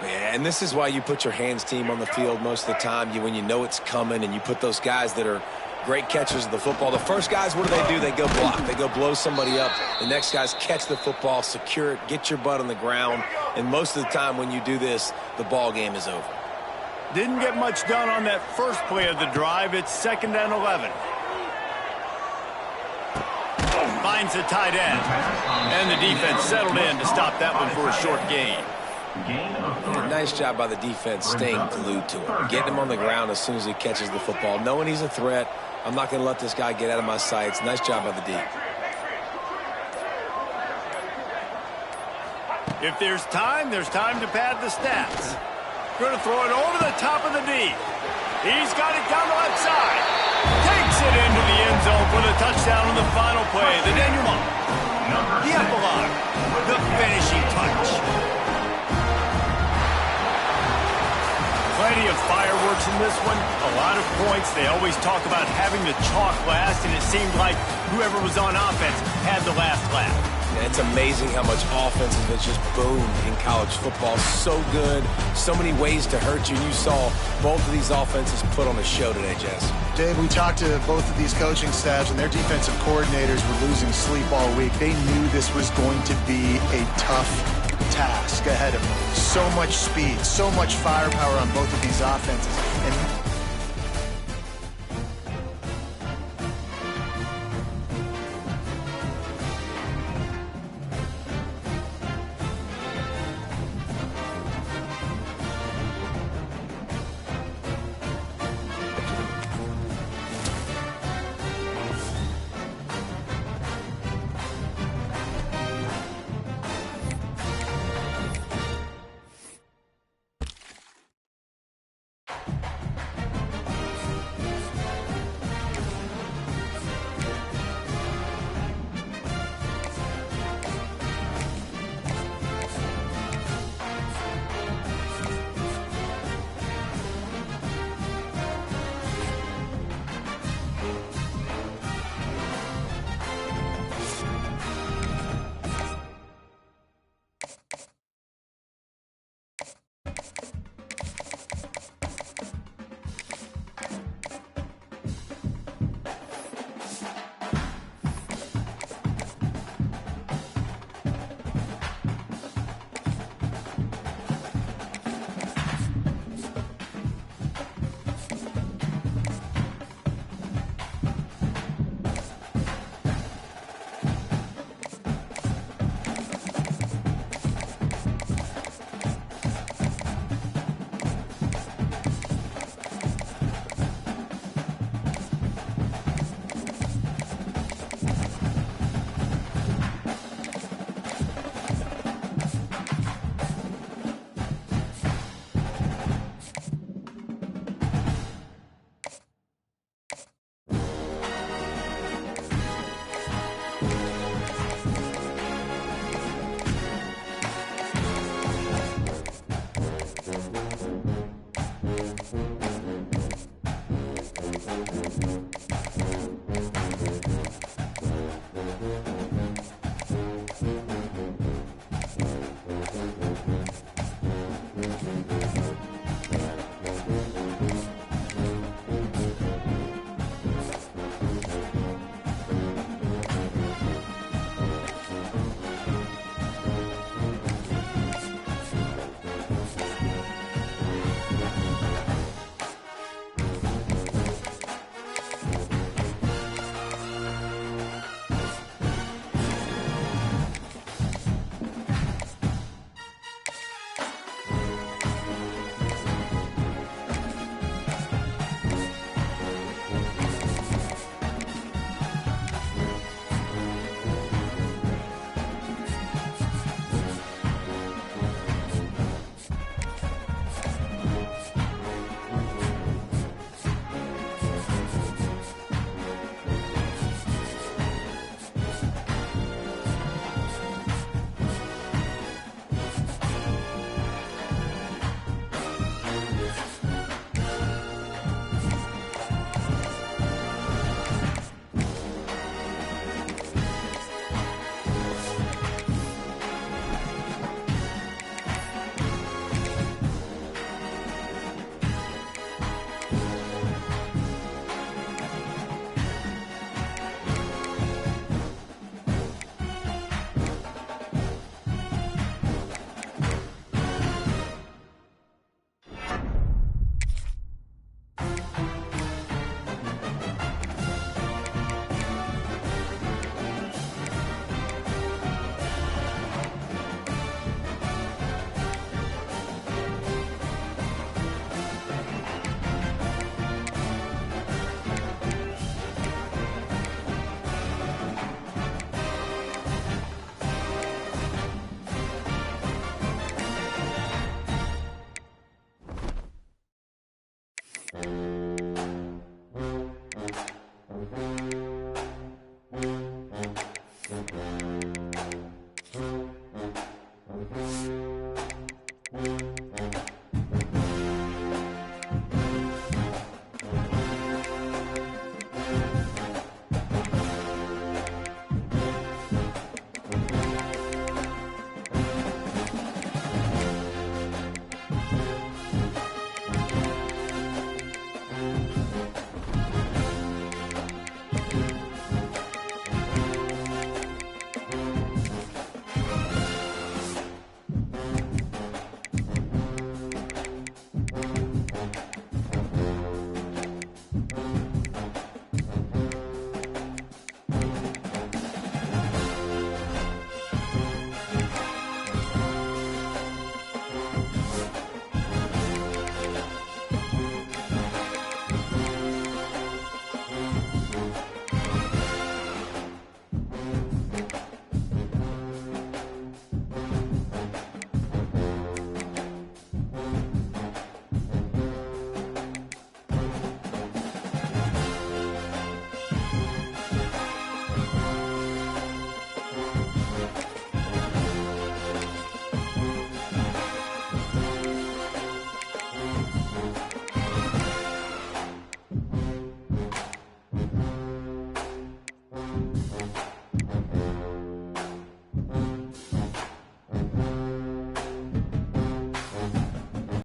Yeah, and this is why you put your hands team on the field most of the time. When you know it's coming, and you put those guys that are great catchers of the football. The first guys, what do? They go block. They go blow somebody up. The next guys catch the football, secure it, get your butt on the ground. And most of the time when you do this, the ball game is over. Didn't get much done on that first play of the drive. It's 2nd and 11. Finds the tight end. And the defense settled in to stop that one for a short gain. Nice job by the defense staying glued to him. Getting him on the ground as soon as he catches the football. Knowing he's a threat, I'm not going to let this guy get out of my sights. Nice job by the D. If there's time to pad the stats. Going to throw it over the top of the D. He's got it down the left side. Takes it into the end zone for the touchdown on the final play. The denouement. The epilogue. The finishing touch. Plenty of fireworks in this one. A lot of points. They always talk about having the chalk last, and it seemed like whoever was on offense had the last laugh. Yeah, it's amazing how much offense has just boomed in college football. So good. So many ways to hurt you. You saw both of these offenses put on a show today, Jess. Dave, we talked to both of these coaching staffs, and their defensive coordinators were losing sleep all week. They knew this was going to be a tough task ahead of them. So much speed, so much firepower on both of these offenses. And